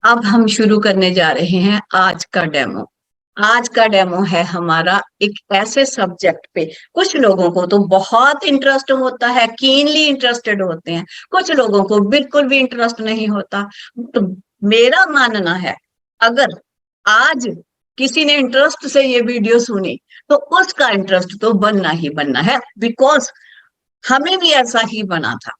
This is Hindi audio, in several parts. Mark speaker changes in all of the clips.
Speaker 1: अब हम शुरू करने जा रहे हैं आज का डेमो। आज का डेमो है हमारा एक ऐसे सब्जेक्ट पे, कुछ लोगों को तो बहुत इंटरेस्ट होता है, कीनली इंटरेस्टेड होते हैं, कुछ लोगों को बिल्कुल भी इंटरेस्ट नहीं होता। तो मेरा मानना है, अगर आज किसी ने इंटरेस्ट से ये वीडियो सुनी तो उसका इंटरेस्ट तो बनना ही बनना है, बिकॉज हमें भी ऐसा ही बना था।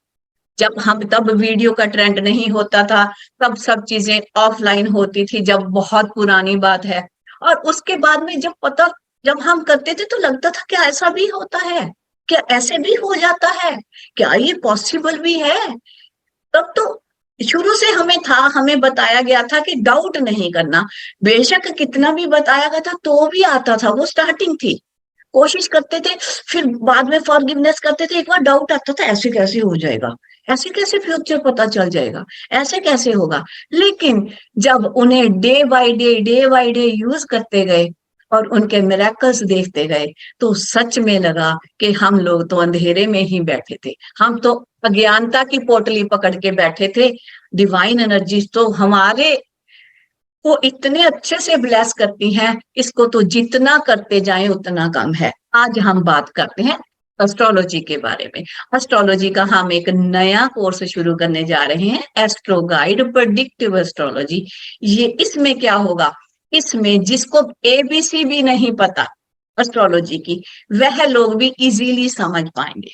Speaker 1: जब हम तब वीडियो का ट्रेंड नहीं होता था, तब सब चीजें ऑफलाइन होती थी, जब बहुत पुरानी बात है। और उसके बाद में जब हम करते थे तो लगता था क्या ऐसा भी होता है, क्या ऐसे भी हो जाता है, क्या ये पॉसिबल भी है। तब तो शुरू से हमें बताया गया था कि डाउट नहीं करना। बेशक कितना भी बताया गया था तो भी आता था, वो स्टार्टिंग थी। कोशिश करते थे, फिर बाद में फॉरगिवनेस करते थे। एक बार डाउट आता था, ऐसे कैसे हो जाएगा, ऐसे कैसे फ्यूचर पता चल जाएगा, ऐसे कैसे होगा। लेकिन जब उन्हें डे बाय डे यूज करते गए और उनके मिरेकल्स देखते गए, तो सच में लगा कि हम लोग तो अंधेरे में ही बैठे थे, हम तो अज्ञानता की पोटली पकड़ के बैठे थे। डिवाइन एनर्जीज तो हमारे को इतने अच्छे से ब्लेस करती हैं, इसको तो जितना करते जाएं उतना कम है। आज हम बात करते हैं एस्ट्रोलॉजी के बारे में। एस्ट्रोलॉजी का हम एक नया कोर्स शुरू करने जा रहे हैं, एस्ट्रो गाइड प्रेडिक्टिव एस्ट्रोलॉजी। ये इसमें क्या होगा, इसमें जिसको एबीसी भी नहीं पता एस्ट्रोलॉजी की, वह लोग भी इजीली समझ पाएंगे।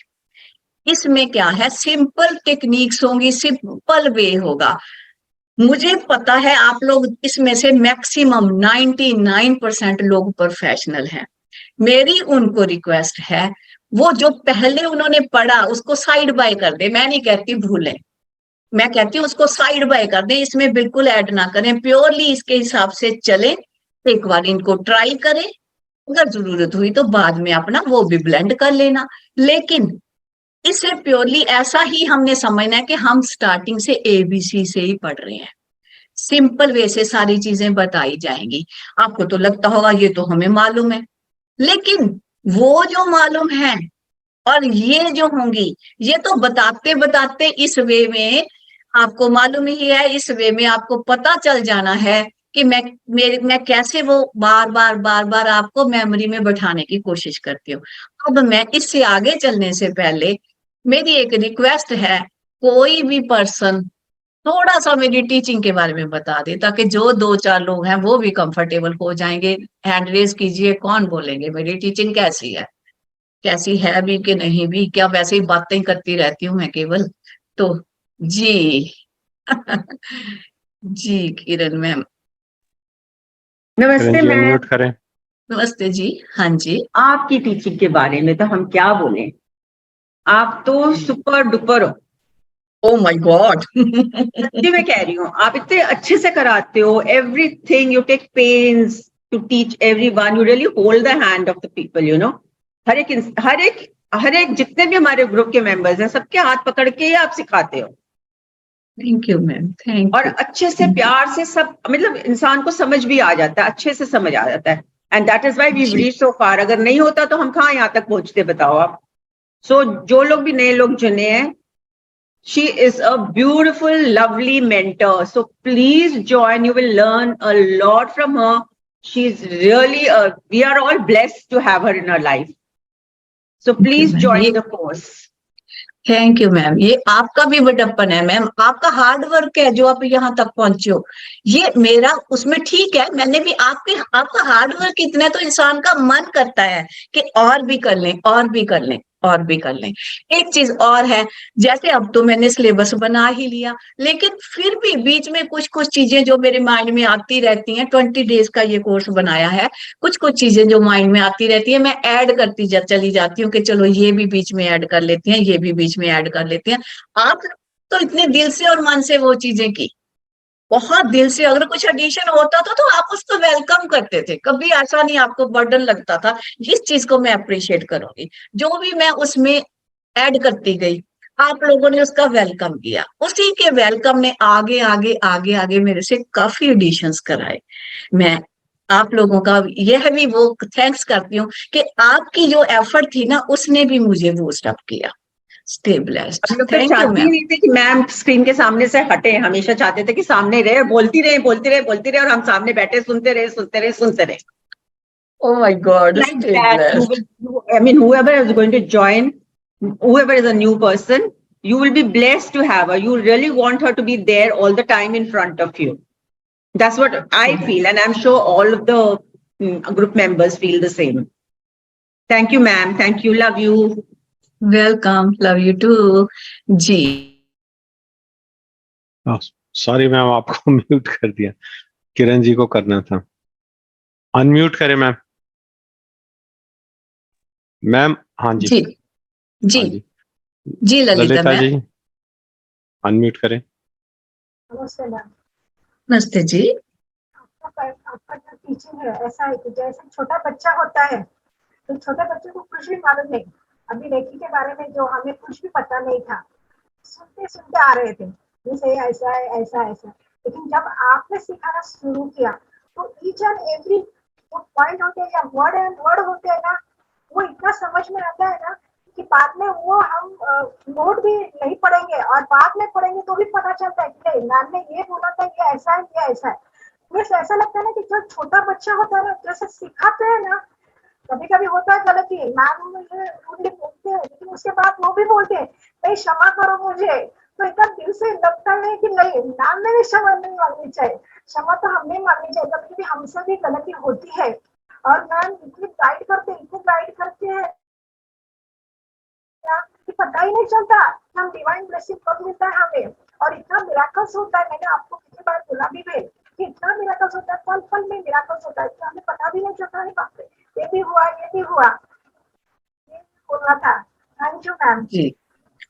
Speaker 1: इसमें क्या है, सिंपल टेक्निक्स होंगी, सिंपल वे होगा। मुझे पता है आप लोग इसमें से मैक्सिमम 99% लोग प्रोफेशनल हैं। मेरी उनको रिक्वेस्ट है, वो जो पहले उन्होंने पढ़ा उसको साइड बाय कर दे। मैं नहीं कहती भूलें, मैं कहती हूँ उसको साइड बाय कर दें, इसमें बिल्कुल ऐड ना करें, प्योरली इसके हिसाब से चले। एक बार इनको ट्राई करें, अगर जरूरत हुई तो बाद में अपना वो भी ब्लेंड कर लेना। लेकिन इसे प्योरली ऐसा ही हमने समझना है कि हम स्टार्टिंग से एबीसी से ही पढ़ रहे हैं। सिंपल वे से सारी चीजें बताई जाएंगी। आपको तो लगता होगा ये तो हमें मालूम है, लेकिन वो जो मालूम है और ये जो होंगी, ये तो बताते बताते इस वे में आपको मालूम ही है, इस वे में आपको पता चल जाना है कि मैं कैसे वो बार बार आपको मेमोरी में बैठाने की कोशिश करती हूँ। अब मैं इससे आगे चलने से पहले मेरी एक रिक्वेस्ट है, कोई भी पर्सन थोड़ा सा मेरी टीचिंग के बारे में बता दे, ताकि जो दो चार लोग हैं वो भी कंफर्टेबल हो जाएंगे। हैंड रेज कीजिए, कौन बोलेंगे मेरी टीचिंग कैसी है, कैसी है भी कि नहीं भी, क्या वैसे ही बातें करती रहती हूँ मैं केवल। तो जी जी किरण मैम।
Speaker 2: किरण
Speaker 3: नमस्ते
Speaker 2: जी
Speaker 3: मैम।
Speaker 2: अनम्यूट करें।
Speaker 1: नमस्ते जी। हाँ जी।
Speaker 3: आपकी टीचिंग के बारे में तो हम क्या बोले, आप तो सुपर डुपर हो।
Speaker 1: ओ माय गॉड
Speaker 3: सच्ची में कह रही हूँ, आप इतने अच्छे से कराते हो everything, you take pains to teach everyone, you really hold the hand of the people, you know. हर एक जितने भी हमारे ग्रुप के मेंबर्स हैं, सबके हाथ पकड़ के ही आप सिखाते हो।
Speaker 1: थैंक यू मैम, थैंक
Speaker 3: और
Speaker 1: यू।
Speaker 3: अच्छे से प्यार से सब, मतलब इंसान को समझ भी आ जाता है, अच्छे से समझ आ जाता है। And that is why we reach so far. अगर नहीं होता तो हम कहाँ यहाँ तक पहुंचते, बताओ आप। सो जो लोग भी नए लोग जुड़े हैं, she is a beautiful, lovely mentor. So please join. You will learn a lot from her. She's really we are all blessed to have her in our life. So please join the course.
Speaker 1: Thank you ma'am, ये आपका भी बड़प्पन है मैम, आपका हार्ड वर्क है जो आप यहाँ तक पहुंचे हो। ये मेरा उसमें ठीक है, मैंने भी आपका हार्ड वर्क इतना है तो इंसान का मन करता है कि और भी कर लें, और भी कर लें, और भी कर लें। एक चीज और है, जैसे अब तो मैंने सिलेबस बना ही लिया, लेकिन फिर भी बीच में कुछ कुछ चीजें जो मेरे माइंड में आती रहती हैं। 20 डेज का ये कोर्स बनाया है, कुछ कुछ चीजें जो माइंड में आती रहती है मैं ऐड करती चली जाती हूँ कि चलो ये भी बीच में ऐड कर लेती हैं, ये भी बीच में ऐड कर लेती हैं। आप तो इतने दिल से और मन से वो चीजें की, बहुत दिल से। अगर कुछ एडिशन होता था तो आप उसको वेलकम करते थे, कभी ऐसा नहीं आपको बर्डन लगता था। इस चीज को मैं अप्रिशिएट करूंगी, जो भी मैं उसमें ऐड करती गई आप लोगों ने उसका वेलकम किया, उसी के वेलकम ने आगे आगे आगे आगे मेरे से काफी एडिशंस कराए। मैं आप लोगों का यह भी वो थैंक्स करती हूँ कि आपकी जो एफर्ट थी ना, उसने भी मुझे बूस्ट अप किया। Stay blessed.
Speaker 3: हम लोग तो
Speaker 1: थैंक यू
Speaker 3: चाहते ही
Speaker 1: मैम।
Speaker 3: नहीं थे कि मैम स्क्रीन के सामने से हटे, हमेशा चाहते थे कि सामने रहे, बोलती रहे बोलती रहे बोलती रहे, और हम सामने बैठे सुनते रहे सुनते रहे सुनते रहे।
Speaker 1: Oh my God,
Speaker 3: Like
Speaker 1: stay
Speaker 3: that,
Speaker 1: blessed.
Speaker 3: I mean, whoever is going to join, whoever is a new person, you will be blessed to have her. You really want her to be there all the time in front of you. That's what I feel, and I'm sure all of the group members feel the same. Thank you, ma'am. Thank you. Love you.
Speaker 1: Welcome. Love you too. जी।
Speaker 2: सॉरी मैम, आपको म्यूट कर दिया। किरण जी को करना था, अनम्यूट करें मैम। मैम हाँ जी,
Speaker 1: जी जी
Speaker 2: हाँ जी,
Speaker 1: जी ललिता
Speaker 2: ललिता
Speaker 1: मैम।
Speaker 2: जी अनम्यूट करें।
Speaker 4: नमस्ते मैम।
Speaker 1: नमस्ते जी।
Speaker 4: आपका जो टीचिंग है ऐसा है कि जैसे छोटा बच्चा होता है तो छोटे बच्चे को कुछ भी मालूम नहीं। अभी रेखी के बारे में जो हमें कुछ भी पता नहीं था, सुनते सुनते आ रहे थे जैसे ऐसा है ऐसा ऐसा, लेकिन जब आपने सिखाना शुरू किया तो ईच एंड एवरी जो पॉइंट होते हैं या वर्ड एंड वर्ड होते हैं ना, वो इतना समझ में आता है ना कि बाद में वो हम नोट भी नहीं पढ़ेंगे और बाद में पढ़ेंगे तो भी पता चलता है कि नहीं मैम ने ये बोला था, ये ऐसा है ये ऐसा है। मुझे ऐसा लगता है ना कि जो छोटा बच्चा होता है ना, जैसे सिखाते हैं ना, कभी कभी होता है गलती, मैम मुझे रूडली बोलते हैं लेकिन उसके बाद वो भी बोलते हैं नहीं क्षमा करो मुझे, तो एकदम दिल से लगता है कि नहीं मैम ने भी क्षमा नहीं मांगनी चाहिए, क्षमा तो हमने मांगनी चाहिए, कभी कभी हमसे भी गलती होती है। और मैम इतनी गाइड करते हैं कि पता ही नहीं चलता कि हम डिवाइन ब्लेसिंग कब मिलता है हमें, और इतना मिराकल्स होता है। मैंने आपको कितनी बार बोला भी है कि इतना मिराकल्स होता है, पल पल में मिराकल्स होता है, तो हमें पता भी नहीं चलता है बाप रे ये भी हुआ ये बोलना था। Thank you ma'am.
Speaker 1: जी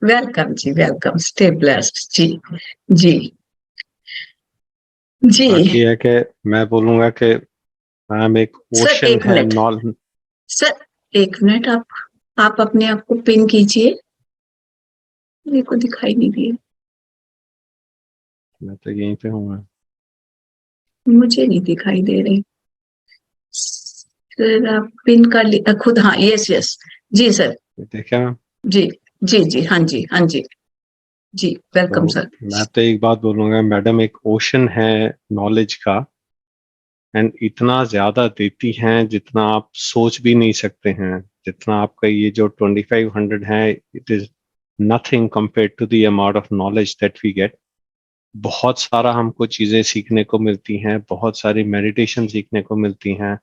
Speaker 1: वेलकम जी, वेलकम। स्टे ब्लेस्ड जी। जी जी
Speaker 2: बाकी है कि मैं बोलूंगा कि मैम एक
Speaker 1: सर
Speaker 2: ओशन
Speaker 1: एक
Speaker 2: है
Speaker 1: मिनट,
Speaker 2: नॉल।
Speaker 1: सर एक मिनट, आप अपने आप को पिन कीजिए, मेरे को दिखाई नहीं दिए।
Speaker 2: मैं तो यहीं पे हूँ मैम।
Speaker 1: मुझे नहीं दिखाई दे रही सर, आप पिन कर ली खुद। हाँ यस यस जी सर।
Speaker 2: देखा मैम।
Speaker 1: जी जी जी हाँ जी हाँ जी जी वेलकम
Speaker 2: तो
Speaker 1: सर।
Speaker 2: मैं तो एक बात बोलूंगा मैडम, एक ओशन है नॉलेज का, एंड इतना ज्यादा देती हैं जितना आप सोच भी नहीं सकते हैं। जितना आपका ये जो 2500 है, it is nothing compare to the amount of knowledge that we get. बहुत सारा हमको चीजें सीखने को मिलती हैं, बहुत सारी मेडिटेशन सीखने को मिलती हैं।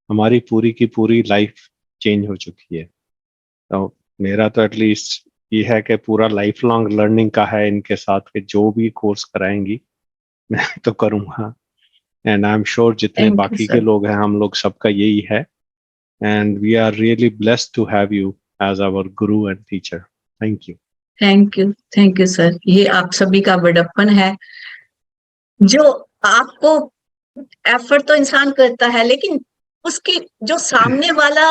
Speaker 2: हमारी पूरी की पूरी लाइफ चेंज हो चुकी है। तो मेरा तो एटलीस्ट ये है कि पूरा लाइफ लॉन्ग लर्निंग का है इनके साथ, कि जो भी कोर्स कराएंगी मैं तो करूंगा। एंड आई एम श्योर जितने
Speaker 1: थैंक यू
Speaker 2: बाकी के
Speaker 1: सर।
Speaker 2: लोग हैं, हम लोग सबका यही है। And we are really blessed to have you as our guru and teacher. Thank you.
Speaker 1: Thank you sir. ये आप सभी का बड़प्पन है, जो आपको एफर्ट तो इंसान करता है लेकिन उसकी जो सामने वाला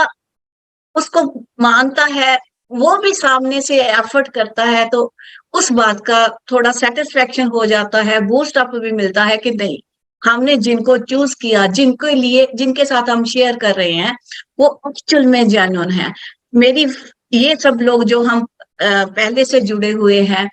Speaker 1: उसको मानता है, वो भी सामने से एफर्ट करता है, तो उस बात का थोड़ा सेटिस्फेक्शन हो जाता है, बूस्ट अप भी मिलता है कि नहीं, हमने जिनको चूज किया, जिनके लिए जिनके साथ हम शेयर कर रहे हैं वो एक्चुअल में जेन्युइन है। मेरी ये सब लोग जो हम पहले से जुड़े हुए हैं,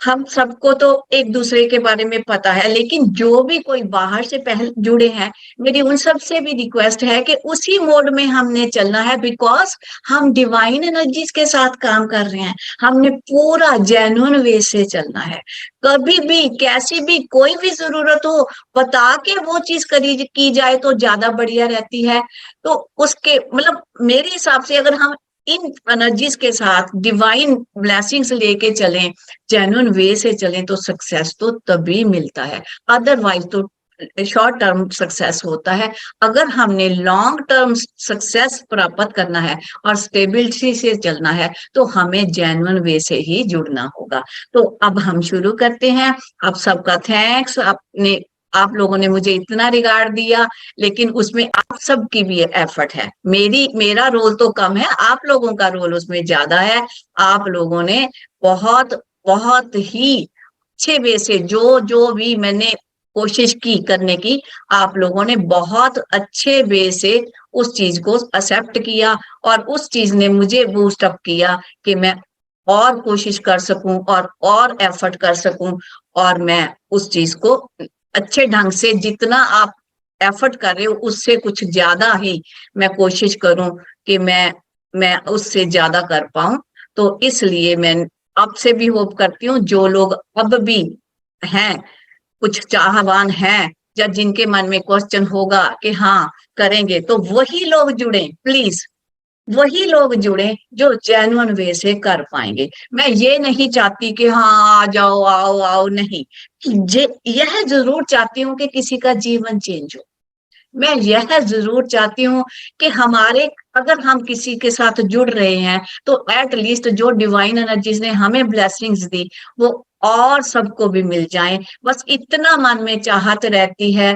Speaker 1: हम सबको तो एक दूसरे के बारे में पता है, लेकिन जो भी कोई बाहर से पहले जुड़े हैं, मेरी उन सब से भी रिक्वेस्ट है कि उसी मोड में हमने चलना है, बिकॉज हम डिवाइन एनर्जीज के साथ काम कर रहे हैं। हमने पूरा जेन्युइन वे से चलना है। कभी भी कैसी भी कोई भी जरूरत हो, बता के वो चीज करी की जाए तो ज्यादा बढ़िया रहती है। तो उसके मतलब मेरे हिसाब से अगर हम इन एनर्जीज के साथ डिवाइन ब्लेसिंग्स लेके चलें, जेन्युइन वे से चलें, तो सक्सेस तो तभी मिलता है। अदरवाइज तो शॉर्ट टर्म सक्सेस होता है। अगर हमने लॉन्ग टर्म सक्सेस प्राप्त करना है और स्टेबिलिटी से चलना है, तो हमें जेन्युइन वे से ही जुड़ना होगा। तो अब हम शुरू करते हैं। आप सबका थैंक्स, आप लोगों ने मुझे इतना रिगार्ड दिया, लेकिन उसमें आप सबकी भी एफर्ट है। मेरा रोल तो कम है, आप लोगों का रोल उसमें ज्यादा है। आप लोगों ने बहुत बहुत ही अच्छे वे से जो जो भी मैंने कोशिश की करने की, आप लोगों ने बहुत अच्छे वे से उस चीज को एक्सेप्ट किया, और उस चीज ने मुझे बूस्ट अप किया कि मैं और कोशिश कर सकूं और एफर्ट कर सकूं, और मैं उस चीज को अच्छे ढंग से, जितना आप एफर्ट कर रहे हो उससे कुछ ज्यादा ही मैं कोशिश करूं कि मैं उससे ज्यादा कर पाऊं। तो इसलिए मैं आपसे भी होप करती हूँ, जो लोग अब भी हैं, कुछ चाहवान हैं, या जिनके मन में क्वेश्चन होगा कि हाँ करेंगे, तो वही लोग जुड़े प्लीज, वही लोग जुड़े जो जेन्युइन वे से कर पाएंगे। मैं ये नहीं चाहती कि हाँ आ जाओ, आओ आओ, नहीं। यह जरूर चाहती हूँ कि किसी का जीवन चेंज हो। मैं यह जरूर चाहती हूँ कि हमारे, अगर हम किसी के साथ जुड़ रहे हैं तो एट लीस्ट जो डिवाइन एनर्जीज ने हमें ब्लेसिंग्स दी वो और सबको भी मिल जाए, बस इतना मन में चाहत रहती है।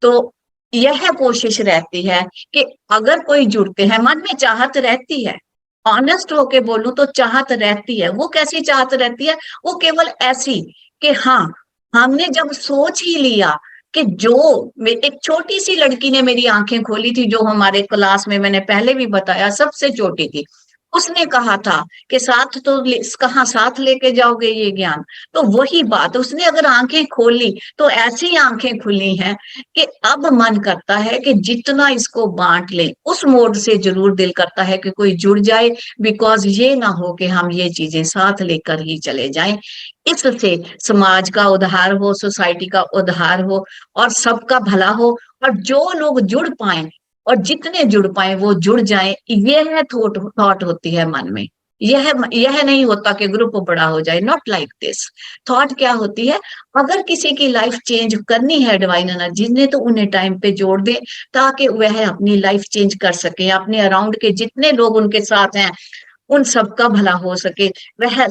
Speaker 1: तो यह कोशिश रहती है कि अगर कोई जुड़ते हैं, मन में चाहत रहती है, ऑनेस्ट होके बोलूं तो चाहत रहती है। वो कैसी चाहत रहती है? वो केवल ऐसी कि हाँ, हमने जब सोच ही लिया कि जो एक छोटी सी लड़की ने मेरी आंखें खोली थी, जो हमारे क्लास में, मैंने पहले भी बताया, सबसे छोटी थी, उसने कहा था कि साथ तो कहाँ साथ लेके जाओगे ये ज्ञान। तो वही बात, उसने अगर आंखें खोली तो ऐसी आंखें खुली हैं कि अब मन करता है कि जितना इसको बांट ले, उस मोड से जरूर दिल करता है कि कोई जुड़ जाए, बिकॉज ये ना हो कि हम ये चीजें साथ लेकर ही चले जाएं। इससे समाज का उद्धार हो, सोसाइटी का उद्धार हो, और सबका भला हो। और जो लोग जुड़ पाए और जितने जुड़ पाए वो जुड़ जाएं, यह थॉट होती है मन में। यह नहीं होता कि ग्रुप बड़ा हो जाए, नॉट लाइक दिस। थॉट क्या होती है? अगर किसी की लाइफ चेंज करनी है डिवाइन एनर्जी ने, तो उन्हें टाइम पे जोड़ दे, ताकि वह अपनी लाइफ चेंज कर सके, अपने अराउंड के जितने लोग उनके साथ हैं उन सबका भला हो सके, वह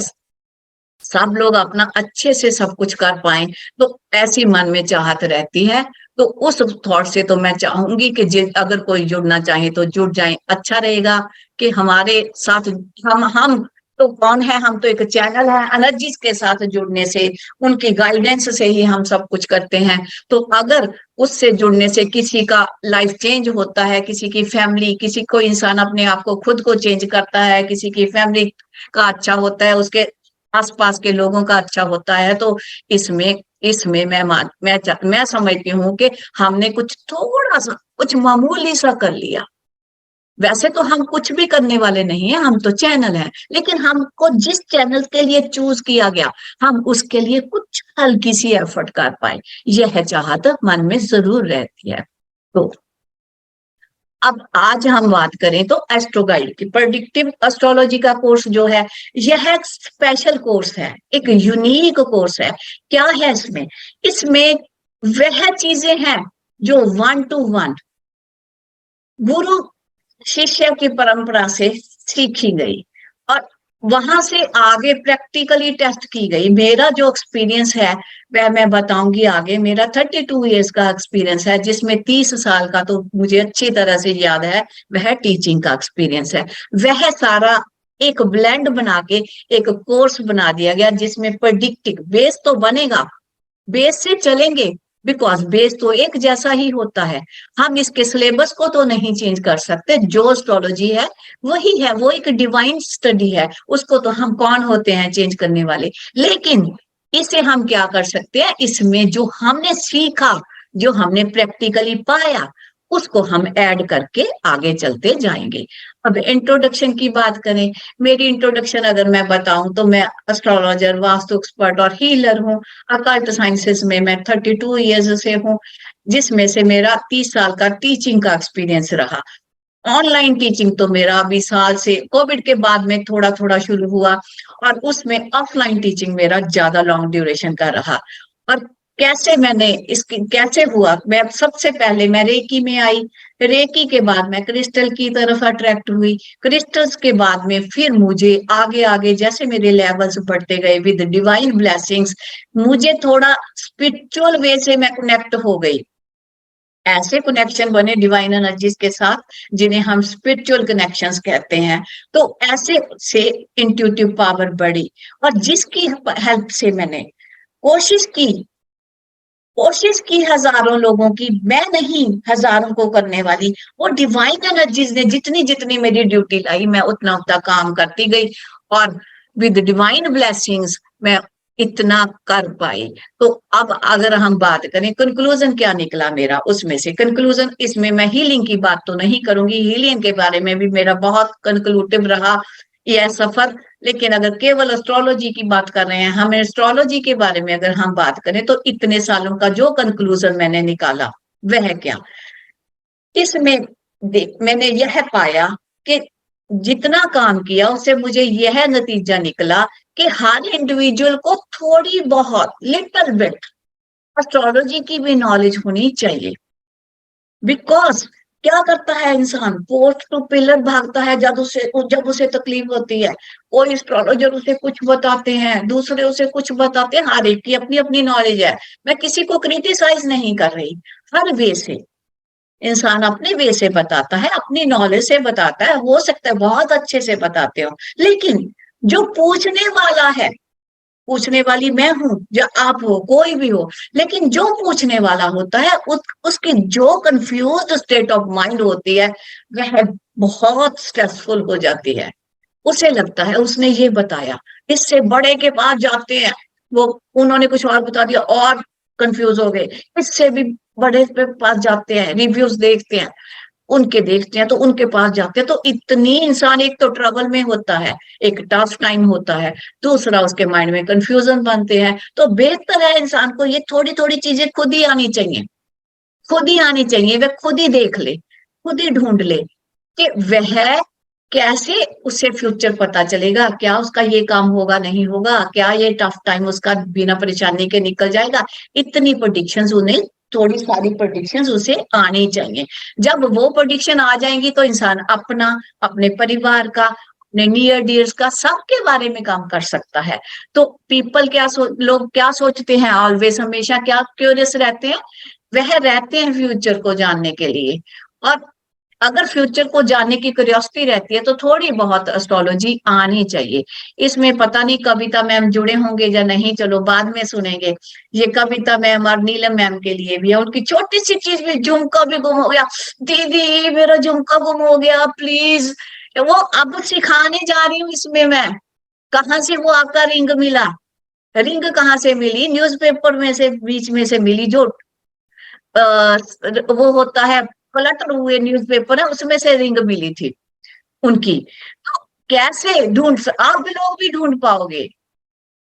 Speaker 1: सब लोग अपना अच्छे से सब कुछ कर पाए। तो ऐसी मन में चाहत रहती है। तो उस थॉट से तो मैं चाहूंगी कि अगर कोई जुड़ना चाहे तो जुड़ जाए। अच्छा रहेगा कि हमारे साथ हम तो कौन है, हम तो एक चैनल है, एनर्जीज के साथ जुड़ने से, उनकी गाइडेंस से ही हम सब कुछ करते हैं। तो अगर उससे जुड़ने से किसी का लाइफ चेंज होता है, किसी की फैमिली, किसी को इंसान अपने आप को खुद को चेंज करता है, किसी की फैमिली का अच्छा होता है, उसके आसपास के लोगों का अच्छा होता है, तो इसमें इसमें मैं समझती हूँ कि हमने कुछ थोड़ा सा, कुछ मामूली सा कर लिया। वैसे तो हम कुछ भी करने वाले नहीं है, हम तो चैनल है, लेकिन हमको जिस चैनल के लिए चूज किया गया, हम उसके लिए कुछ हल्की सी एफर्ट कर पाए, यह चाहत मन में जरूर रहती है। तो अब आज हम बात करें तो एस्ट्रो गाइड की, प्रेडिक्टिव एस्ट्रोलॉजी का कोर्स जो है, यह एक स्पेशल कोर्स है, एक यूनिक कोर्स है। क्या है इसमें? इसमें वह चीजें हैं जो 1 to 1 गुरु शिष्य की परंपरा से सीखी गई, और वहां से आगे प्रैक्टिकली टेस्ट की गई। मेरा जो एक्सपीरियंस है वह मैं बताऊंगी आगे। मेरा 32 इयर्स का एक्सपीरियंस है, जिसमें 30 साल का तो मुझे अच्छी तरह से याद है, वह टीचिंग का एक्सपीरियंस है। वह सारा एक ब्लेंड बना के एक कोर्स बना दिया गया, जिसमें प्रेडिक्टिव बेस तो बनेगा, बेस से चलेंगे, बिकॉज बेस तो एक जैसा ही होता है। हम इसके सिलेबस को तो नहीं चेंज कर सकते, जो एस्ट्रोलॉजी है वही है, वो एक डिवाइन स्टडी है, उसको तो हम कौन होते हैं चेंज करने वाले। लेकिन इसे हम क्या कर सकते हैं, इसमें जो हमने सीखा, जो हमने प्रैक्टिकली पाया, उसको हम ऐड करके आगे चलते जाएंगे। अब इंट्रोडक्शन की बात करें, मेरी इंट्रोडक्शन अगर मैं बताऊं तो मैं एस्ट्रोलॉजर, वास्तु एक्सपर्ट और हीलर हूँ। अकल्ट साइंसेस में मैं 32 इयर्स से हूँ, जिसमें से मेरा 30 साल का टीचिंग का एक्सपीरियंस रहा। ऑनलाइन टीचिंग तो मेरा अभी साल से, कोविड के बाद में थोड़ा थोड़ा शुरू हुआ, और उसमें ऑफलाइन टीचिंग मेरा ज्यादा लॉन्ग ड्यूरेशन का रहा। और कैसे मैंने इसकी कैसे हुआ, मैं सबसे पहले मैं रेकी में आई, रेकी के बाद मैं क्रिस्टल की तरफ अट्रैक्ट हुई, क्रिस्टल्स के बाद में फिर मुझे आगे आगे जैसे मेरे लेवल्स बढ़ते गए विद डिवाइन ब्लेसिंग्स, मुझे थोड़ा स्पिरिचुअल वे से मैं कनेक्ट हो गई। ऐसे कनेक्शन बने डिवाइन एनर्जीज के साथ जिन्हें हम स्पिरिचुअल कनेक्शंस कहते हैं। तो ऐसे से इंट्यूटिव पावर बढ़ी, और जिसकी हेल्प से मैंने कोशिश की हजारों लोगों की, मैं नहीं, हजारों को करने वाली, वो डिवाइन एनर्जीज ने जितनी जितनी मेरी ड्यूटी लाई, मैं उतना उतना काम करती गई। और विद डिवाइन ब्लेसिंग्स मैं इतना कर पाई। तो अब अगर हम बात करें कंक्लूजन क्या निकला मेरा उसमें से, कंक्लूजन इसमें मैं हीलिंग की बात तो नहीं करूंगी, हीलिंग के बारे में भी मेरा बहुत कंक्लूटिव रहा यह सफर। लेकिन अगर केवल एस्ट्रोलॉजी की बात कर रहे हैं हम, एस्ट्रोलॉजी के बारे में अगर हम बात करें तो इतने सालों का जो कंक्लूजन मैंने निकाला वह क्या, इसमें मैंने यह पाया कि जितना काम किया उससे मुझे यह नतीजा निकला कि हर इंडिविजुअल को थोड़ी बहुत लिटिल बिट एस्ट्रोलॉजी की भी नॉलेज होनी चाहिए। बिकॉज क्या करता है इंसान, पोस्ट टू पिलर भागता है जब उसे तकलीफ होती है। कोई एस्ट्रोलॉजर उसे कुछ बताते हैं, दूसरे उसे कुछ बताते हैं, हर एक की अपनी अपनी नॉलेज है। मैं किसी को क्रिटिसाइज नहीं कर रही, हर वे से इंसान अपने वे से बताता है, अपनी नॉलेज से बताता है, हो सकता है बहुत अच्छे से बताते हो, लेकिन जो पूछने वाला है, पूछने वाली मैं हूं या आप हो, कोई भी हो, लेकिन जो पूछने वाला होता है उसकी जो कंफ्यूज्ड स्टेट ऑफ माइंड होती है वह बहुत स्ट्रेसफुल हो जाती है। उसे लगता है उसने ये बताया, इससे बड़े के पास जाते हैं, वो उन्होंने कुछ और बता दिया और कंफ्यूज हो गए, इससे भी बड़े पे पास जाते हैं, रिव्यूज देखते हैं, तो उनके पास जाते हैं। तो इतनी इंसान एक तो ट्रबल में होता है, एक टफ टाइम होता है, दूसरा उसके माइंड में कंफ्यूजन बनते हैं। तो बेहतर है इंसान को ये थोड़ी थोड़ी चीजें खुद ही आनी चाहिए, खुद ही आनी चाहिए, वह खुद ही देख ले, खुद ही ढूंढ ले कि वह कैसे, उसे फ्यूचर पता चलेगा, क्या उसका ये काम होगा नहीं होगा, क्या ये टफ टाइम उसका बिना परेशानी के निकल जाएगा। इतनी प्रेडिक्शंस उन्हें, थोड़ी सारी प्रेडिक्शंस उसे आनी चाहिए। जब वो प्रेडिक्शन आ जाएंगी तो इंसान अपना, अपने परिवार का, अपने नियर डियर्स का, सबके बारे में काम कर सकता है। तो पीपल लोग क्या सोचते हैं, ऑलवेज हमेशा क्या क्यूरियस रहते हैं, वह रहते हैं फ्यूचर को जानने के लिए। और अगर फ्यूचर को जानने की क्यूरियोसिटी रहती है तो थोड़ी बहुत एस्ट्रोलॉजी आनी चाहिए। इसमें पता नहीं कविता मैम जुड़े होंगे या नहीं, चलो बाद में सुनेंगे। ये कविता मैम और नीलम मैम के लिए भी है, उनकी छोटी सी चीज भी, झुमका भी गुम हो गया, दीदी मेरा झुमका गुम हो गया प्लीज, वो अब सिखाने जा रही हूँ इसमें मैं। कहाँ से वो आपका रिंग मिला, रिंग कहाँ से मिली, न्यूज़पेपर में से बीच में से मिली, जो वो होता है पलट हुए न्यूज़पेपर है, उसमें से रिंग मिली थी उनकी। तो कैसे आप लोग भी ढूंढ पाओगे,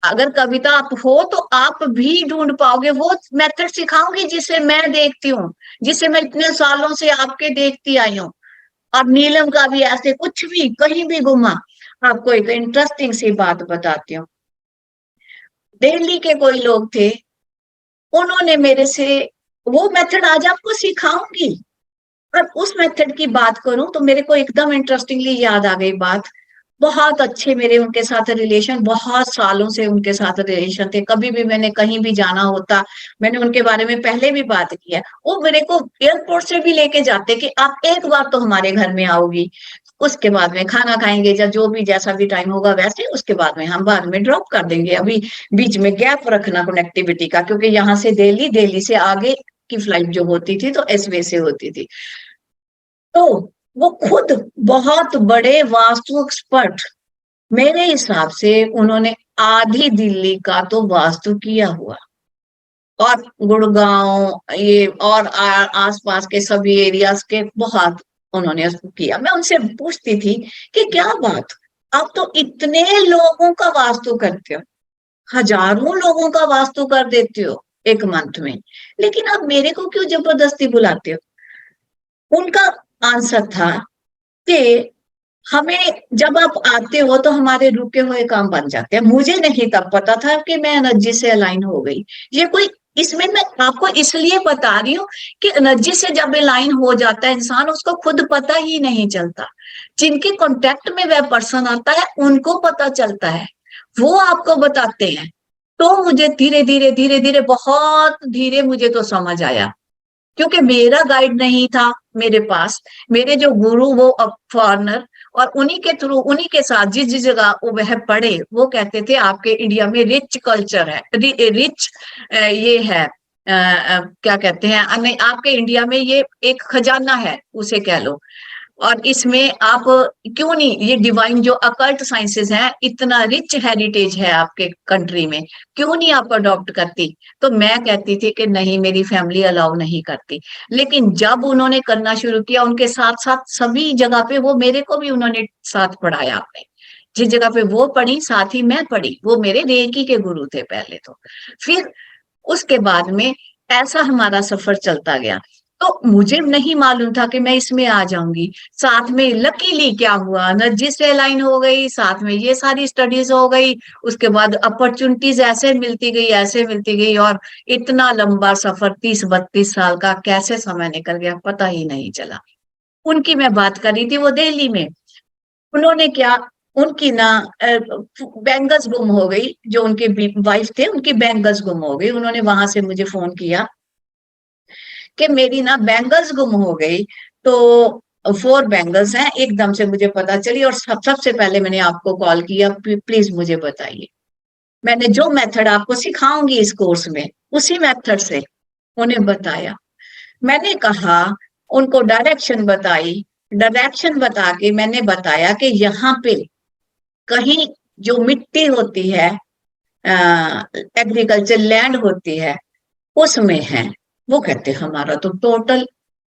Speaker 1: अगर कविता आप हो तो आप भी ढूंढ पाओगे। वो मेथड सिखाऊंगी जिसे मैं देखती हूँ, जिसे मैं इतने सालों से आपके देखती आई हूँ। और नीलम का भी ऐसे कुछ भी कहीं भी घुमा। आपको एक इंटरेस्टिंग सी बात बताती हूँ, दिल्ली के कोई लोग थे, उन्होंने मेरे से, वो मेथड आज आपको सिखाऊंगी। और उस मेथड की बात करूं तो मेरे को एकदम इंटरेस्टिंगली याद आ गई बात। बहुत अच्छे मेरे उनके साथ रिलेशन, बहुत सालों से उनके साथ रिलेशन थे। कभी भी मैंने कहीं भी जाना होता, मैंने उनके बारे में पहले भी बात की है, वो मेरे को एयरपोर्ट से भी लेके जाते कि आप एक बार तो हमारे घर में आओगी, उसके बाद में खाना खाएंगे या जो भी जैसा भी टाइम होगा वैसे, उसके बाद में हम बाद में ड्रॉप कर देंगे। अभी बीच में गैप रखना कनेक्टिविटी का, क्योंकि यहाँ से दिल्ली, दिल्ली से आगे की फ्लाइट जो होती थी तो एसवे से होती थी। तो वो खुद बहुत बड़े वास्तु एक्सपर्ट, मेरे हिसाब से उन्होंने आधी दिल्ली का तो वास्तु किया हुआ, और गुड़गांव ये और आसपास के सभी एरियाज के बहुत उन्होंने किया। मैं उनसे पूछती थी कि क्या बात, आप तो इतने लोगों का वास्तु करते हो, हजारों लोगों का वास्तु कर देते हो एक मंथ में, लेकिन आप मेरे को क्यों जबरदस्ती बुलाते हो। उनका आंसर था कि हमें जब आप आते हो तो हमारे रुके हुए काम बन जाते हैं। मुझे नहीं तब पता था कि मैं एनर्जी से अलाइन हो गई। ये कोई, इसमें मैं आपको इसलिए बता रही हूँ कि एनर्जी से जब अलाइन हो जाता है इंसान, उसको खुद पता ही नहीं चलता। जिनके कांटेक्ट में वह पर्सन आता है उनको पता चलता है, वो आपको बताते हैं। तो मुझे धीरे धीरे धीरे धीरे, बहुत धीरे मुझे तो समझ आया, क्योंकि मेरा गाइड नहीं था मेरे पास। मेरे जो गुरु वो अब फॉरनर, और उन्हीं के थ्रू, उन्हीं के साथ जिस जिस जगह वो वह पढ़े, वो कहते थे आपके इंडिया में रिच कल्चर है, रिच ये है, क्या कहते हैं, नहीं आपके इंडिया में ये एक खजाना है उसे कह लो। और इसमें आप क्यों नहीं, ये डिवाइन जो अकल्ट साइंसेस हैं, इतना रिच हेरिटेज है आपके कंट्री में, क्यों नहीं आप अडॉप्ट करती? तो मैं कहती थी कि नहीं, मेरी फैमिली अलाउ नहीं करती। लेकिन जब उन्होंने करना शुरू किया, उनके साथ साथ सभी जगह पे वो मेरे को भी उन्होंने साथ पढ़ाया आपने, जिस जगह पे वो पढ़ी साथ ही मैं पढ़ी, वो मेरे रेकी के गुरु थे पहले तो। फिर उसके बाद में ऐसा हमारा सफर चलता गया। तो मुझे नहीं मालूम था कि मैं इसमें आ जाऊंगी। साथ में लकीली क्या हुआ, नर्जिस अलाइन हो गई, साथ में ये सारी स्टडीज हो गई, उसके बाद अपॉर्चुनिटीज ऐसे मिलती गई, ऐसे मिलती गई, और इतना लंबा सफर 30-32 साल का कैसे समय निकल गया पता ही नहीं चला। उनकी मैं बात कर रही थी, वो दिल्ली में, उन्होंने क्या, उनकी ना बैंगल्स गुम हो गई, जो उनके वाइफ थे उनकी बैंगल्स गुम हो गई। उन्होंने वहां से मुझे फोन किया कि मेरी ना बैंगल्स गुम हो गई, तो 4 बैंगल्स हैं, एकदम से मुझे पता चली, और सबसे पहले मैंने आपको कॉल किया, प्लीज मुझे बताइए। मैंने जो मेथड आपको सिखाऊंगी इस कोर्स में, उसी मेथड से उन्हें बताया। मैंने कहा, उनको डायरेक्शन बताई, डायरेक्शन बता के मैंने बताया कि यहाँ पे कहीं जो मिट्टी होती है, एग्रीकल्चर लैंड होती है, उसमें है। वो कहते हमारा तो टोटल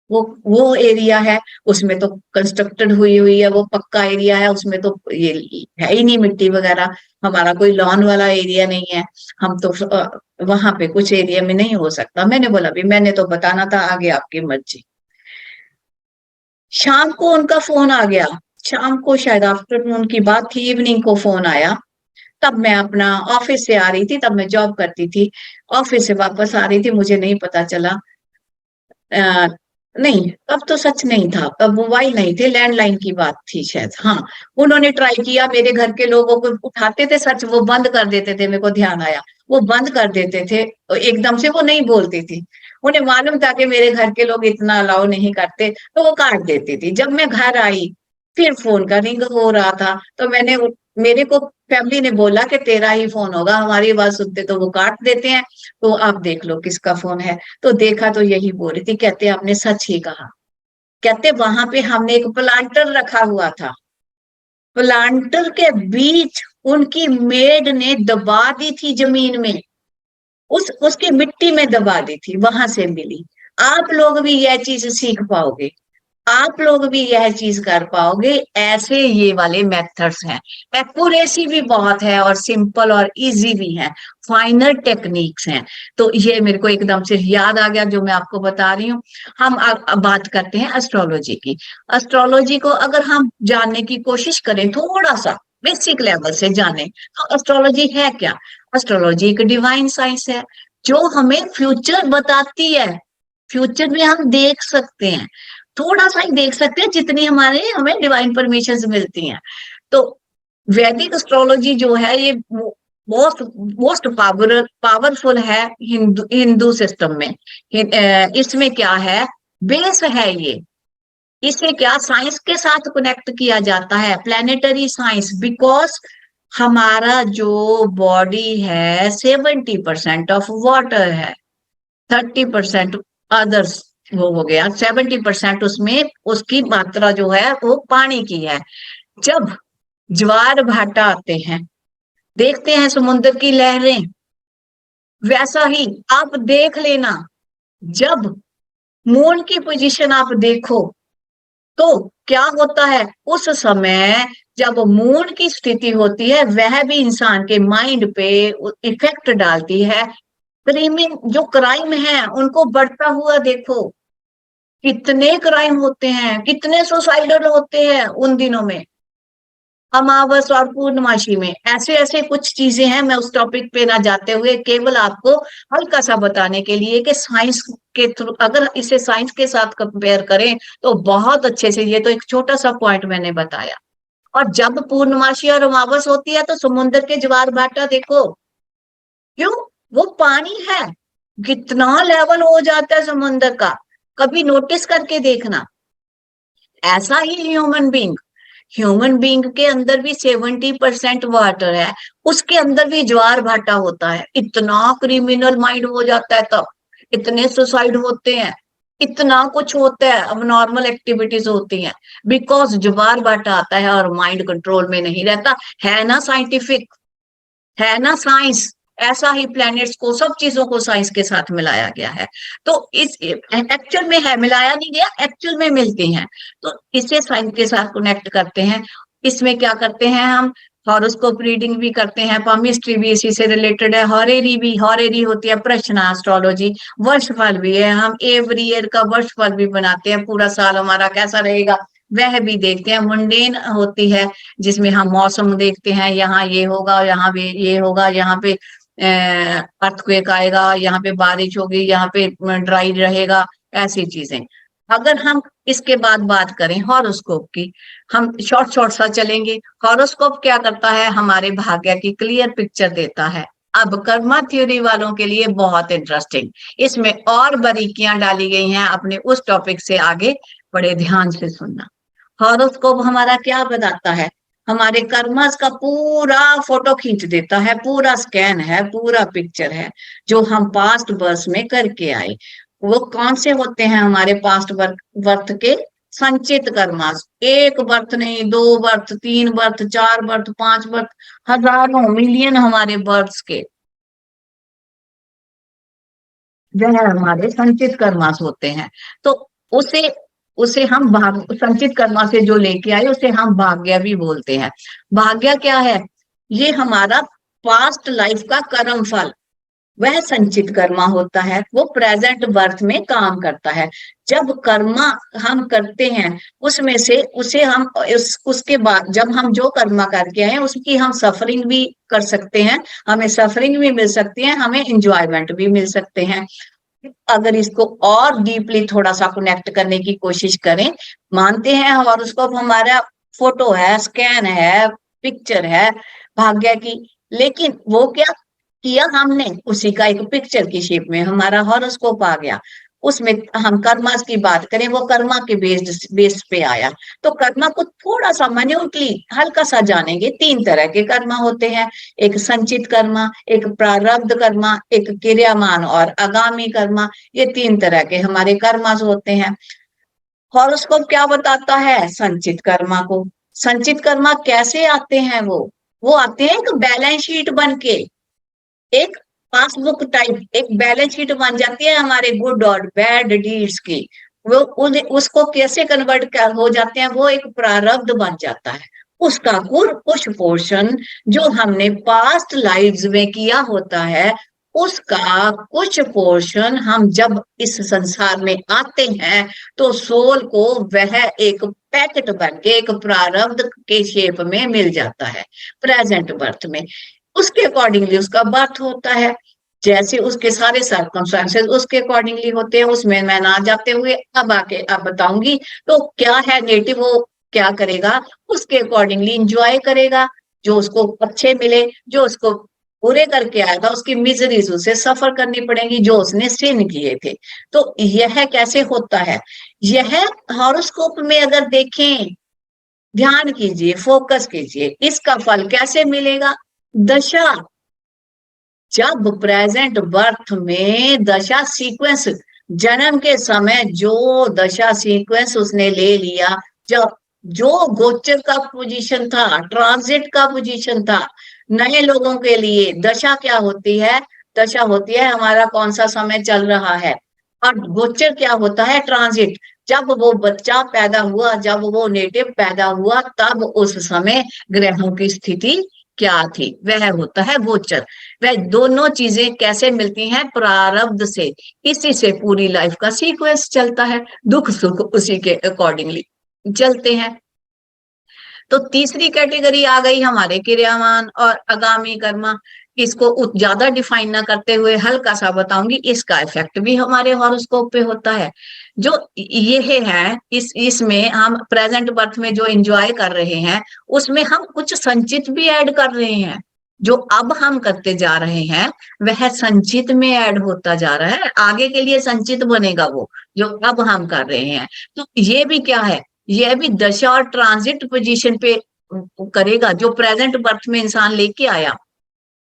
Speaker 1: वो एरिया है, उसमें तो कंस्ट्रक्टेड हुई हुई है, वो पक्का एरिया है, उसमें तो ये है ही नहीं मिट्टी वगैरह, हमारा कोई लॉन वाला एरिया नहीं है, हम तो वहां पे कुछ एरिया में नहीं हो सकता। मैंने बोला भी मैंने तो बताना था, आगे आपकी मर्जी। शाम को उनका फोन आ गया, शाम को शायद आफ्टरनून की बात थी, इवनिंग को फोन आया। तब मैं अपना ऑफिस से आ रही थी, तब मैं जॉब करती थी, ऑफिस से वापस आ रही थी, मुझे नहीं पता चला। नहीं, तब तो सच नहीं था, तब मोबाइल नहीं थे, लैंडलाइन की बात थी शायद। हाँ, उन्होंने ट्राई किया, मेरे घर के लोगों को उठाते थे, सच वो बंद कर देते थे, मेरे को ध्यान आया, वो बंद कर देते थे, एकदम से वो नहीं बोलती थी। उन्हें मालूम था कि मेरे घर के लोग इतना अलाउ नहीं करते, तो वो काट देती थी। जब मैं घर आई, फिर फोन का रिंग हो रहा था, तो मेरे को फैमिली ने बोला कि तेरा ही फोन होगा, हमारी बात सुनते तो वो काट देते हैं, तो आप देख लो किसका फोन है। तो देखा तो यही बोल रही थी, कहते आपने सच ही कहा, कहते वहां पे हमने एक प्लांटर रखा हुआ था, प्लांटर के बीच उनकी मेड ने दबा दी थी जमीन में, उसकी मिट्टी में दबा दी थी, वहां से मिली। आप लोग भी यह चीज सीख पाओगे, आप लोग भी यह चीज कर पाओगे। ऐसे ये वाले मेथड्स हैं, एक्यूरेसी भी बहुत है, और सिंपल और इजी भी है, फाइनल टेक्निक्स हैं। तो ये मेरे को एकदम से याद आ गया जो मैं आपको बता रही हूँ। हम अब बात करते हैं एस्ट्रोलॉजी की। एस्ट्रोलॉजी को अगर हम जानने की कोशिश करें, थोड़ा सा बेसिक लेवल से जाने, तो एस्ट्रोलॉजी है क्या? एस्ट्रोलॉजी एक डिवाइन साइंस है, जो हमें फ्यूचर बताती है। फ्यूचर में हम देख सकते हैं, थोड़ा सा ही देख सकते हैं, जितनी हमें डिवाइन परमिशंस मिलती हैं। तो वैदिक एस्ट्रोलॉजी जो है, ये मोस्ट मोस्ट पावरफुल है हिंदू सिस्टम में। इसमें क्या है, बेस है ये, इसे क्या साइंस के साथ कनेक्ट किया जाता है, प्लेनेटरी साइंस। बिकॉज हमारा जो बॉडी है 70% ऑफ वाटर है, 30% अदर्स, वो हो गया 70% उसमें उसकी मात्रा जो है वो पानी की है। जब ज्वार भाटा आते हैं, देखते हैं समुद्र की लहरें, वैसा ही आप देख लेना, जब मून की पोजीशन आप देखो तो क्या होता है, उस समय जब मून की स्थिति होती है, वह भी इंसान के माइंड पे इफेक्ट डालती है। क्राइम जो क्राइम है उनको बढ़ता हुआ देखो, कितने क्राइम होते हैं, कितने सुसाइडल होते हैं उन दिनों में, अमावस और पूर्णमासी में। ऐसे ऐसे कुछ चीजें हैं, मैं उस टॉपिक पे ना जाते हुए केवल आपको हल्का सा बताने के लिए कि साइंस के थ्रू, अगर इसे साइंस के साथ कंपेयर करें तो बहुत अच्छे से, ये तो एक छोटा सा पॉइंट मैंने बताया। और जब पूर्णमासी और अमावस होती है तो समुद्र के ज्वार भाटा देखो, क्यों, वो पानी है, कितना लेवल हो जाता है समुद्र का, कभी नोटिस करके देखना। ऐसा ही ह्यूमन बीइंग के अंदर भी 70% वाटर है, उसके अंदर भी ज्वार भाटा होता है। इतना क्रिमिनल माइंड हो जाता है, तब इतने सुसाइड होते हैं, इतना कुछ होता है, अब नॉर्मल एक्टिविटीज होती हैं, बिकॉज जो बार बार आता है और माइंड कंट्रोल में नहीं रहता है ना, साइंटिफिक है ना, साइंस। ऐसा ही प्लैनेट्स को, सब चीजों को साइंस के साथ मिलाया गया है। तो इस एक्चुअल में है, मिलाया नहीं गया, एक्चुअल में मिलती हैं। तो इसे साइंस के साथ कनेक्ट करते हैं। इसमें क्या करते हैं हम, हॉरोस्कोप रीडिंग भी करते हैं, पामिस्ट्री भी इसी से रिलेटेड है, हॉरेरी भी, हॉरेरी होती है प्रश्न एस्ट्रोलॉजी, वर्षफल भी है, हम एवरी ईयर का वर्षफल भी बनाते हैं, पूरा साल हमारा कैसा रहेगा वह भी देखते हैं। मुंडेन होती है जिसमें हम मौसम देखते हैं, यहाँ ये होगा, यहाँ पे ये होगा, यहाँ पे अर्थक्वेक आएगा, यहाँ पे बारिश होगी, यहाँ पे ड्राई रहेगा, ऐसी चीजें। अगर हम इसके बाद बात करें हॉरोस्कोप की, हम शॉर्ट शॉर्ट सा चलेंगे। हॉरोस्कोप क्या करता है, हमारे भाग्य की क्लियर पिक्चर देता है। अब कर्मा थ्योरी वालों के लिए बहुत इंटरेस्टिंग, इसमें और बारीकियां डाली गई हैं, अपने उस टॉपिक से आगे बड़े ध्यान से सुनना। हॉरोस्कोप हमारा क्या बताता है, हमारे कर्मस का पूरा फोटो खींच देता है, पूरा स्कैन है, पूरा पिक्चर है, जो हम पास्ट बर्थ में करके आए। वो कौन से होते हैं हमारे पास्ट बर्थ के, संचित कर्मास। एक बर्थ नहीं, 2 बर्थ, 3 बर्थ, 4 बर्थ, 5 बर्थ, हजारों मिलियन हमारे बर्थ्स के, वह हमारे संचित कर्मास होते हैं। तो उसे उसे हम संचित कर्मा से जो लेके आए उसे हम भाग्य भी बोलते हैं। भाग्य क्या है, ये हमारा पास्ट लाइफ का कर्म फल, वह संचित कर्मा होता है, वो प्रेजेंट बर्थ में काम करता है। जब कर्मा हम करते हैं उसमें से उसे हम उसके बाद जब हम जो कर्मा करके आए उसकी हम सफरिंग भी कर सकते हैं, हमें सफरिंग भी मिल सकती है, हमें इंजॉयमेंट भी मिल सकते हैं। अगर इसको और डीपली थोड़ा सा कनेक्ट करने की कोशिश करें, मानते हैं हॉरोस्कोप हमारा फोटो है, स्कैन है, पिक्चर है भाग्य की, लेकिन वो क्या किया हमने, उसी का एक पिक्चर की शेप में हमारा हॉरोस्कोप आ गया। उसमें हम कर्मा की बात करें, वो कर्मा के बेस पे आया। तो कर्मा को थोड़ा सा माइन्यूटली हल्का सा जानेंगे। 3 तरह के कर्मा होते हैं, एक संचित कर्मा, एक प्रारब्ध कर्मा, एक क्रियामान और आगामी कर्मा। ये 3 तरह के हमारे कर्मा होते हैं। हॉरोस्कोप क्या बताता है संचित कर्मा को, संचित कर्मा कैसे आते हैं, वो आते हैं एक बैलेंस शीट बन के, एक पासबुक टाइप एक बैलेंस शीट बन जाती है हमारे गुड और बैड डीड्स की। वो उसको कैसे कन्वर्ट हो जाते हैं, वो एक प्रारब्ध बन जाता है। उसका कुछ पोर्शन जो हमने पास्ट लाइव्स में किया होता है, उसका कुछ पोर्शन हम जब इस संसार में आते हैं तो सोल को वह एक पैकेट बन के एक प्रारब्ध के शेप में मिल जाता है प्रेजेंट बर्थ में। उसके अकॉर्डिंगली उसका बर्थ होता है, जैसे उसके सारे सर्कमस्टेंसेस उसके अकॉर्डिंगली होते हैं। उसमें मैं ना जाते हुए अब बताऊंगी तो क्या है नेटिव, वो क्या करेगा उसके अकॉर्डिंगली इंजॉय करेगा, जो उसको अच्छे मिले, जो उसको पूरे करके आएगा उसकी मिजरीज उसे सफर करनी पड़ेगी जो उसने सिन किए थे। तो यह कैसे होता है, यह हॉरोस्कोप में अगर देखें, ध्यान कीजिए, फोकस कीजिए, इसका फल कैसे मिलेगा। दशा, जब प्रेजेंट बर्थ में दशा सीक्वेंस, जन्म के समय जो दशा सीक्वेंस उसने ले लिया, जब जो गोचर का पोजीशन था, ट्रांजिट का पोजीशन था, नए लोगों के लिए दशा क्या होती है, दशा होती है हमारा कौन सा समय चल रहा है, और गोचर क्या होता है, ट्रांजिट। जब वो बच्चा पैदा हुआ, जब वो नेटिव पैदा हुआ, तब उस समय ग्रहों की स्थिति क्या थी, वह होता है गोचर। वह दोनों चीजें कैसे मिलती हैं, प्रारब्ध से। इसी से पूरी लाइफ का सीक्वेंस चलता है, दुख सुख उसी के अकॉर्डिंगली चलते हैं। तो तीसरी कैटेगरी आ गई हमारे क्रियामान और आगामी कर्मा। इसको ज्यादा डिफाइन ना करते हुए हल्का सा बताऊंगी, इसका इफेक्ट भी हमारे हॉरोस्कोप पे होता है। जो ये है इसमें हम प्रेजेंट बर्थ में जो एंजॉय कर रहे हैं उसमें हम कुछ संचित भी ऐड कर रहे हैं। जो अब हम करते जा रहे हैं वह संचित में ऐड होता जा रहा है, आगे के लिए संचित बनेगा वो जो अब हम कर रहे हैं। तो ये भी क्या है, यह भी दशा और ट्रांजिट पोजीशन पे करेगा। जो प्रेजेंट बर्थ में इंसान लेके आया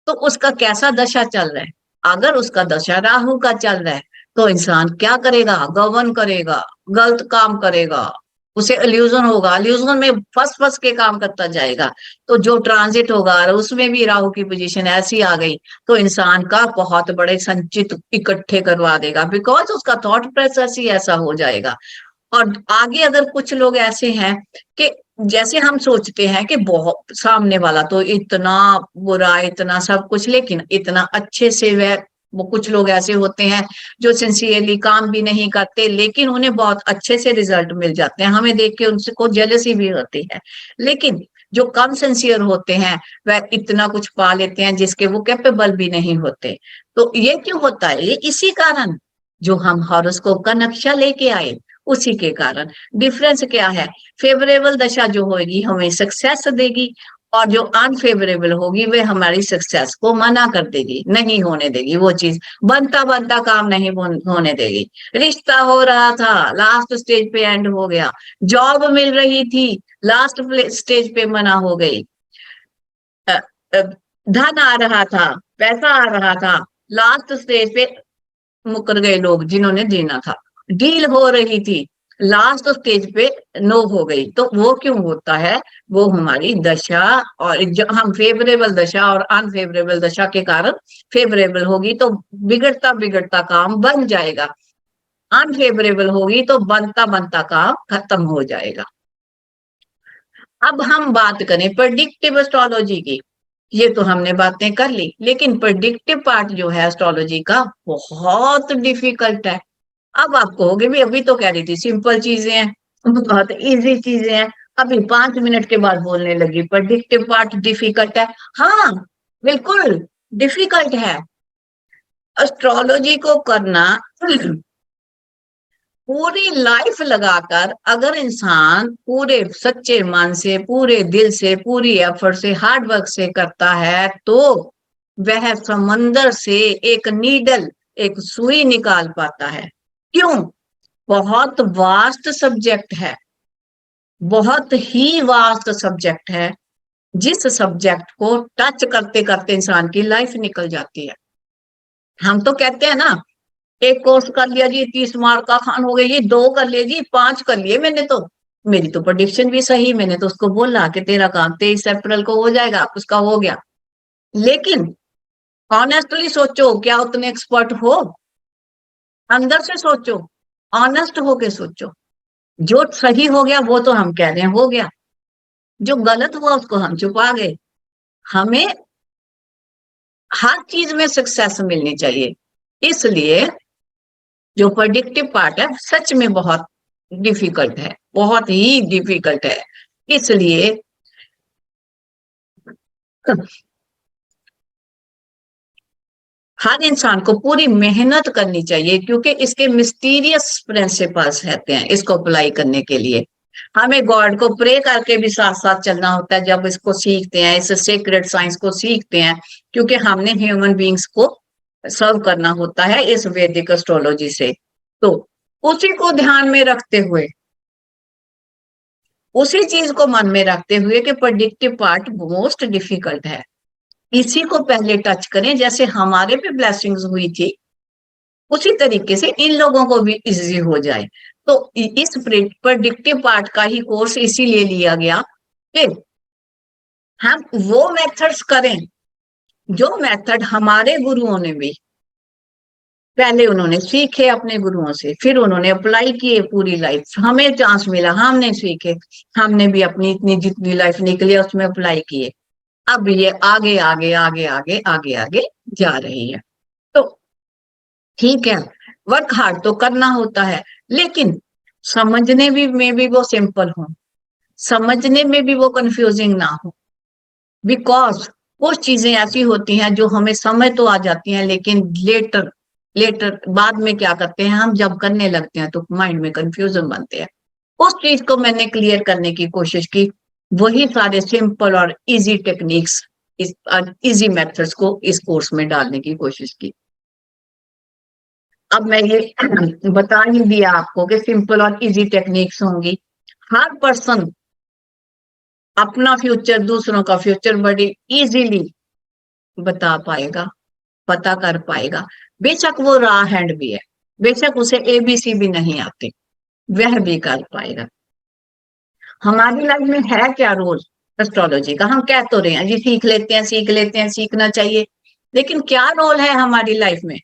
Speaker 1: तो उसका कैसा दशा चल रहा है, अगर उसका दशा राहु का चल रहा है तो इंसान क्या करेगा, गवर्न करेगा, गलत काम करेगा, उसे इल्यूजन होगा, इल्यूजन में फंस के काम करता जाएगा। तो जो ट्रांजिट होगा उसमें भी राहु की पोजीशन ऐसी आ गई तो इंसान का बहुत बड़े संचित इकट्ठे करवा देगा, बिकॉज उसका थॉट प्रोसेस ही ऐसा हो जाएगा। और आगे अगर कुछ लोग ऐसे हैं कि जैसे हम सोचते हैं कि बहुत सामने वाला तो इतना बुरा, इतना सब कुछ, लेकिन इतना अच्छे से वह, वो कुछ लोग ऐसे होते हैं जो सिंसियरली काम भी नहीं करते लेकिन उन्हें बहुत अच्छे से रिजल्ट मिल जाते हैं, हमें देख के उनको जेलसी भी होती है। लेकिन जो कम सिंसियर होते हैं वह इतना कुछ पा लेते हैं जिसके वो कैपेबल भी नहीं होते। तो ये क्यों होता है? ये इसी कारण, जो हम हॉरोस्कोप का नक्शा लेके आए उसी के कारण। डिफरेंस क्या है? फेवरेबल दशा जो होगी हमें सक्सेस देगी और जो अनफेवरेबल होगी वह हमारी सक्सेस को मना कर देगी, नहीं होने देगी, वो चीज बनता बनता काम नहीं होने देगी। रिश्ता हो रहा था, लास्ट स्टेज पे एंड हो गया। जॉब मिल रही थी, लास्ट स्टेज पे मना हो गई। धन आ रहा था, पैसा आ रहा था, लास्ट स्टेज पे मुकर गए लोग जिन्होंने देना था। डील हो रही थी, लास्ट स्टेज पे नो हो गई। तो वो क्यों होता है? वो हमारी दशा, और जो हम फेवरेबल दशा और अनफेवरेबल दशा के कारण, फेवरेबल होगी तो बिगड़ता बिगड़ता काम बन जाएगा, अनफेवरेबल होगी तो बनता बनता काम खत्म हो जाएगा। अब हम बात करें प्रेडिक्टिव एस्ट्रोलॉजी की। ये तो हमने बातें कर ली, लेकिन प्रेडिक्टिव पार्ट जो है एस्ट्रोलॉजी का बहुत डिफिकल्ट है। अब आप कहोगे भी अभी तो कह रही थी सिंपल चीजें हैं, बहुत इजी चीजें हैं, अभी 5 मिनट के बाद बोलने लगी प्रेडिक्टिव पार्ट डिफिकल्ट है। हाँ बिल्कुल डिफिकल्ट है। एस्ट्रोलॉजी को करना पूरी लाइफ लगाकर अगर इंसान पूरे सच्चे मन से, पूरे दिल से, पूरी एफर्ट से, हार्ड वर्क से करता है तो वह समंदर से एक नीडल, एक सुई निकाल पाता है। क्यों? बहुत वास्ट सब्जेक्ट है, बहुत ही वास्ट सब्जेक्ट है, जिस सब्जेक्ट को टच करते करते इंसान की लाइफ निकल जाती है। हम तो कहते हैं ना, एक कोर्स कर लिया जी 30 मार्क का, खान हो गई जी, 2 कर लिए जी, 5 कर लिए मैंने तो, मेरी तो प्रेडिक्शन भी सही, मैंने तो उसको बोला कि तेरा काम 23 अप्रैल को हो जाएगा, उसका हो गया। लेकिन ऑनेस्टली सोचो, क्या उतने एक्सपर्ट हो? अंदर से सोचो, ऑनेस्ट होके सोचो। जो सही हो गया वो तो हम कह रहे हैं हो गया, जो गलत हुआ उसको हम छुपा गए। हमें हर चीज में सक्सेस मिलनी चाहिए, इसलिए जो प्रेडिक्टिव पार्ट है सच में बहुत डिफिकल्ट है, बहुत ही डिफिकल्ट है। इसलिए हर इंसान को पूरी मेहनत करनी चाहिए, क्योंकि इसके मिस्टीरियस प्रिंसिपल्स रहते हैं। इसको अप्लाई करने के लिए हमें गॉड को प्रे करके भी साथ साथ चलना होता है जब इसको सीखते हैं, इस सीक्रेट साइंस को सीखते हैं, क्योंकि हमने ह्यूमन बींग्स को सर्व करना होता है इस वैदिक एस्ट्रोलॉजी से। तो उसी को ध्यान में रखते हुए, उसी चीज को मन में रखते हुए कि प्रेडिक्टिव पार्ट मोस्ट डिफिकल्ट है, इसी को पहले टच करें। जैसे हमारे पे ब्लेसिंग्स हुई थी उसी तरीके से इन लोगों को भी इजी हो जाए। तो इस प्रेडिक्टिव पार्ट का ही कोर्स इसीलिए लिया गया कि हम वो मेथड्स करें जो मेथड हमारे गुरुओं ने भी पहले उन्होंने सीखे अपने गुरुओं से, फिर उन्होंने अप्लाई किए पूरी लाइफ, हमें चांस मिला, हमने सीखे, हमने भी अपनी इतनी जितनी लाइफ निकली उसमें अप्लाई किए। अब ये आगे आगे आगे आगे आगे आगे जा रही है। तो ठीक है, वर्क हार्ड तो करना होता है, लेकिन समझने में भी वो सिंपल हो, समझने में भी वो कंफ्यूजिंग ना हो। बिकॉज कुछ चीजें ऐसी होती हैं जो हमें समझ तो आ जाती हैं, लेकिन लेटर बाद में क्या करते हैं हम, जब करने लगते हैं तो माइंड में कंफ्यूजन बनते हैं। उस चीज को मैंने क्लियर करने की कोशिश की, वही सारे सिंपल और इजी टेक्निक्स, इजी मेथड्स को इस कोर्स में डालने की कोशिश की। अब मैं ये बता ही दिया आपको कि सिंपल और इजी टेक्निक्स होंगी। हर पर्सन अपना फ्यूचर, दूसरों का फ्यूचर बड़ी इजीली बता पाएगा, पता कर पाएगा, बेशक वो रॉ हैंड भी है। बेशक उसे ABC भी नहीं आते, वह भी कर पाएगा। हमारी लाइफ में है क्या रोल एस्ट्रोलॉजी का? हम कह तो रहे हैं जी सीख लेते हैं, सीख लेते हैं, सीखना चाहिए, लेकिन क्या रोल है हमारी लाइफ में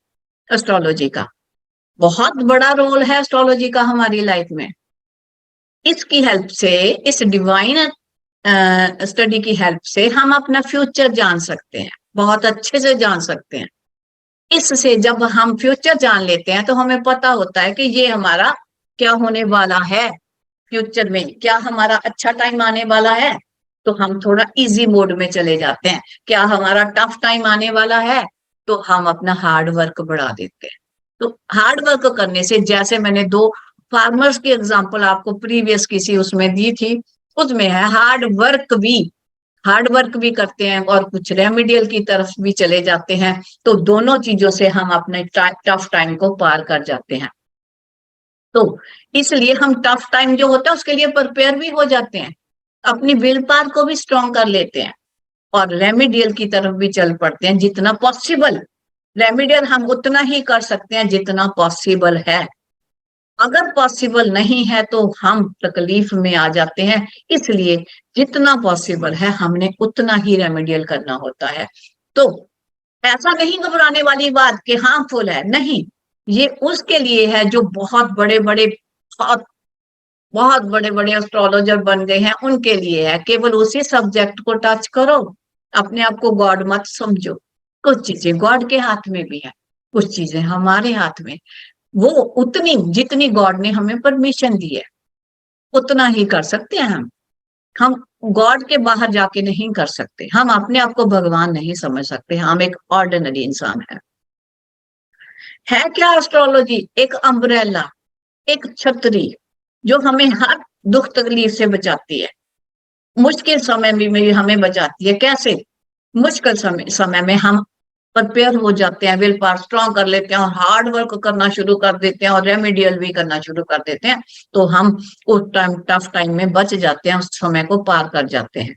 Speaker 1: एस्ट्रोलॉजी का? बहुत बड़ा रोल है एस्ट्रोलॉजी का हमारी लाइफ में। इसकी हेल्प से, इस डिवाइन स्टडी की हेल्प से हम अपना फ्यूचर जान सकते हैं, बहुत अच्छे से जान सकते हैं। इससे जब हम फ्यूचर जान लेते हैं तो हमें पता होता है कि ये हमारा क्या होने वाला है फ्यूचर में, क्या हमारा अच्छा टाइम आने वाला है, तो हम थोड़ा इजी मोड में चले जाते हैं। क्या हमारा टफ टाइम आने वाला है, तो हम अपना हार्ड वर्क बढ़ा देते हैं। तो हार्ड वर्क करने से, जैसे मैंने 2 फार्मर्स की एग्जांपल आपको प्रीवियस किसी उसमें दी थी, उसमें है हार्ड वर्क भी करते हैं और कुछ रेमेडियल की तरफ भी चले जाते हैं, तो दोनों चीजों से हम अपने टफ टाइम को पार कर जाते हैं। तो इसलिए हम टफ टाइम जो होता है उसके लिए प्रिपेयर भी हो जाते हैं, अपनी विल पावर को भी स्ट्रॉन्ग कर लेते हैं और रेमेडियल की तरफ भी चल पड़ते हैं जितना पॉसिबल। रेमेडियल हम उतना ही कर सकते हैं जितना पॉसिबल है, अगर पॉसिबल नहीं है तो हम तकलीफ में आ जाते हैं। इसलिए जितना पॉसिबल है हमने उतना ही रेमेडियल करना होता है। तो ऐसा नहीं घबराने वाली बात कि हार्मफुल है, नहीं, ये उसके लिए है जो बहुत बड़े बड़े बहुत बड़े बड़े एस्ट्रोलॉजर बन गए हैं, उनके लिए है। केवल उसी सब्जेक्ट को टच करो, अपने आप को गॉड मत समझो। कुछ चीजें गॉड के हाथ में भी है, कुछ चीजें हमारे हाथ में। वो उतनी जितनी गॉड ने हमें परमिशन दी है उतना ही कर सकते हैं हम गॉड के बाहर जाके नहीं कर सकते। हम अपने आप को भगवान नहीं समझ सकते, हम एक ऑर्डिनरी इंसान है क्या एस्ट्रोलॉजी? एक अम्ब्रेला, एक छतरी जो हमें हर दुख तकलीफ से बचाती है, मुश्किल समय में हमें बचाती है। कैसे? मुश्किल समय में हम प्रिपेयर हो जाते हैं, विल पावर स्ट्रॉन्ग कर लेते हैं और हार्ड वर्क करना शुरू कर देते हैं और रेमेडियल भी करना शुरू कर देते हैं, तो हम उस टफ टाइम में बच जाते हैं, उस समय को पार कर जाते हैं।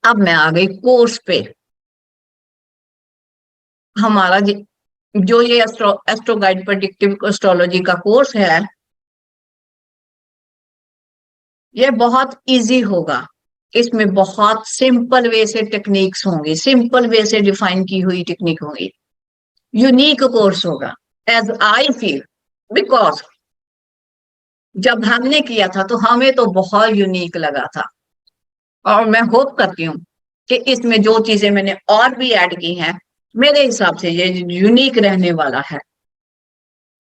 Speaker 1: अब मैं आ गई कोर्स पे। हमारा जो ये एस्ट्रो गाइड प्रेडिक्टिव एस्ट्रोलॉजी का कोर्स है, ये बहुत इजी होगा। इसमें बहुत सिंपल वे से टेक्निक्स होंगी, सिंपल वे से डिफाइन की हुई टेक्निक होगी, यूनिक कोर्स होगा एज आई फील। बिकॉज जब हमने किया था तो हमें तो बहुत यूनिक लगा था, और मैं होप करती हूँ कि इसमें जो चीजें मैंने और भी ऐड की हैं, मेरे हिसाब से ये यूनिक रहने वाला है।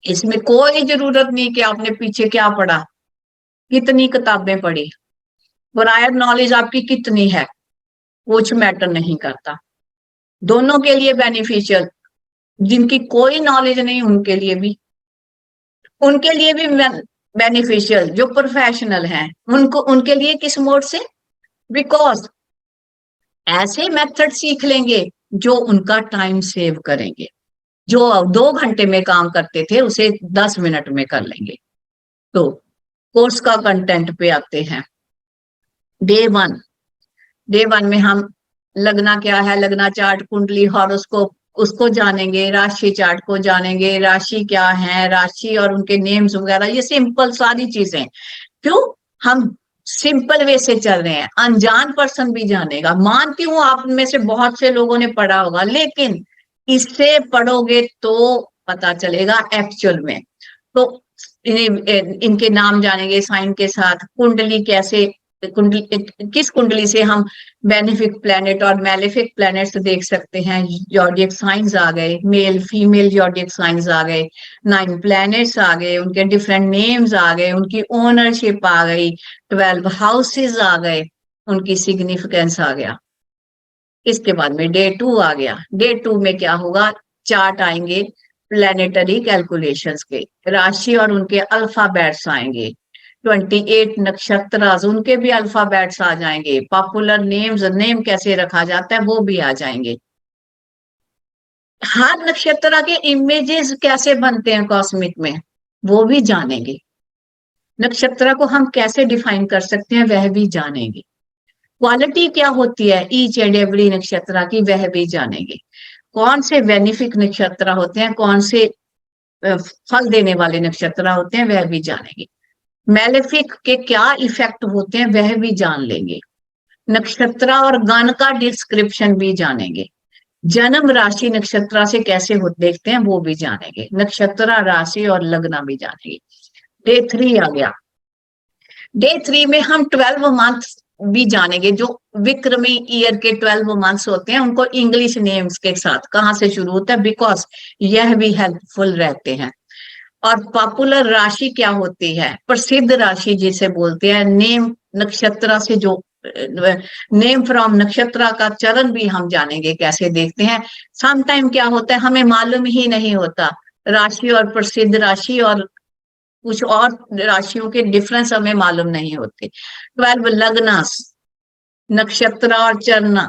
Speaker 1: इसमें कोई जरूरत नहीं कि आपने पीछे क्या पढ़ा, कितनी किताबें पढ़ी, प्रायर नॉलेज आपकी कितनी है, कुछ मैटर नहीं करता। दोनों के लिए बेनिफिशियल, जिनकी कोई नॉलेज नहीं उनके लिए भी बेनिफिशियल, जो प्रोफेशनल हैं उनको, उनके लिए किस मोड से? बिकॉज ऐसे मेथड सीख लेंगे जो उनका टाइम सेव करेंगे। जो 2 घंटे में काम करते थे उसे 10 मिनट में कर लेंगे। तो कोर्स का कंटेंट पे आते हैं। डे वन में हम लगना क्या है, लगना चार्ट, कुंडली, हॉरोस्कोप, उसको जानेंगे, राशि चार्ट को जानेंगे, राशि क्या है, राशि और उनके नेम्स वगैरह, ये सिंपल सारी चीजें। क्यों हम सिंपल वे से चल रहे हैं, अनजान पर्सन भी जानेगा। मानती हूँ आप में से बहुत से लोगों ने पढ़ा होगा, लेकिन इससे पढ़ोगे तो पता चलेगा एक्चुअल में। तो इनके नाम जानेंगे साइन के साथ, कुंडली कैसे, किस कुंडली से हम बेनिफिक प्लैनेट और मैलेफिक प्लैनेट्स देख सकते हैं। जॉडियक साइंस आ गए, मेल फीमेल जॉडियक साइंस आ गए, 9 प्लैनेट्स आ गए, उनके डिफरेंट नेम्स आ गए, उनकी ओनरशिप आ गई, 12 हाउसेस आ गए, उनकी सिग्निफिकेंस आ गया। इसके बाद में डे 2 आ गया। डे 2 में क्या होगा, चार्ट आएंगे प्लैनेटरी कैलकुलेशंस के, राशि और उनके अल्फाबेट्स आएंगे, 28 नक्षत्र, उनके भी अल्फाबेट्स आ जाएंगे, पॉपुलर नेम्स, नेम कैसे रखा जाता है वो भी आ जाएंगे, हर नक्षत्र के इमेजेस कैसे बनते हैं कॉस्मिक में वो भी जानेंगे, नक्षत्र को हम कैसे डिफाइन कर सकते हैं वह भी जानेंगे, क्वालिटी क्या होती है ईच एंड एवरी नक्षत्र की वह भी जानेंगे, कौन से बेनिफिक नक्षत्र होते हैं, कौन से फल देने वाले नक्षत्र होते हैं वह भी जानेंगे। मैलेफिक के क्या इफेक्ट होते हैं वह भी जान लेंगे। नक्षत्र और गण का डिस्क्रिप्शन भी जानेंगे। जन्म राशि नक्षत्र से कैसे हो देखते हैं वो भी जानेंगे। नक्षत्र राशि और लग्न भी जानेंगे। डे 3 आ गया। डे 3 में हम 12 मंथ भी जानेंगे। जो विक्रमी ईयर के 12 मंथ्स होते हैं उनको इंग्लिश नेम्स के साथ कहाँ से शुरू होता है, बिकॉज यह भी हेल्पफुल रहते हैं। और पॉपुलर राशि क्या होती है, प्रसिद्ध राशि जिसे बोलते हैं। नेम नक्षत्र से जो नेम फ्रॉम नक्षत्र का चरण भी हम जानेंगे कैसे देखते हैं। सम टाइम क्या होता है हमें मालूम ही नहीं होता, राशि और प्रसिद्ध राशि और कुछ और राशियों के डिफरेंस हमें मालूम नहीं होते। 12 लग्नास नक्षत्र और चरण,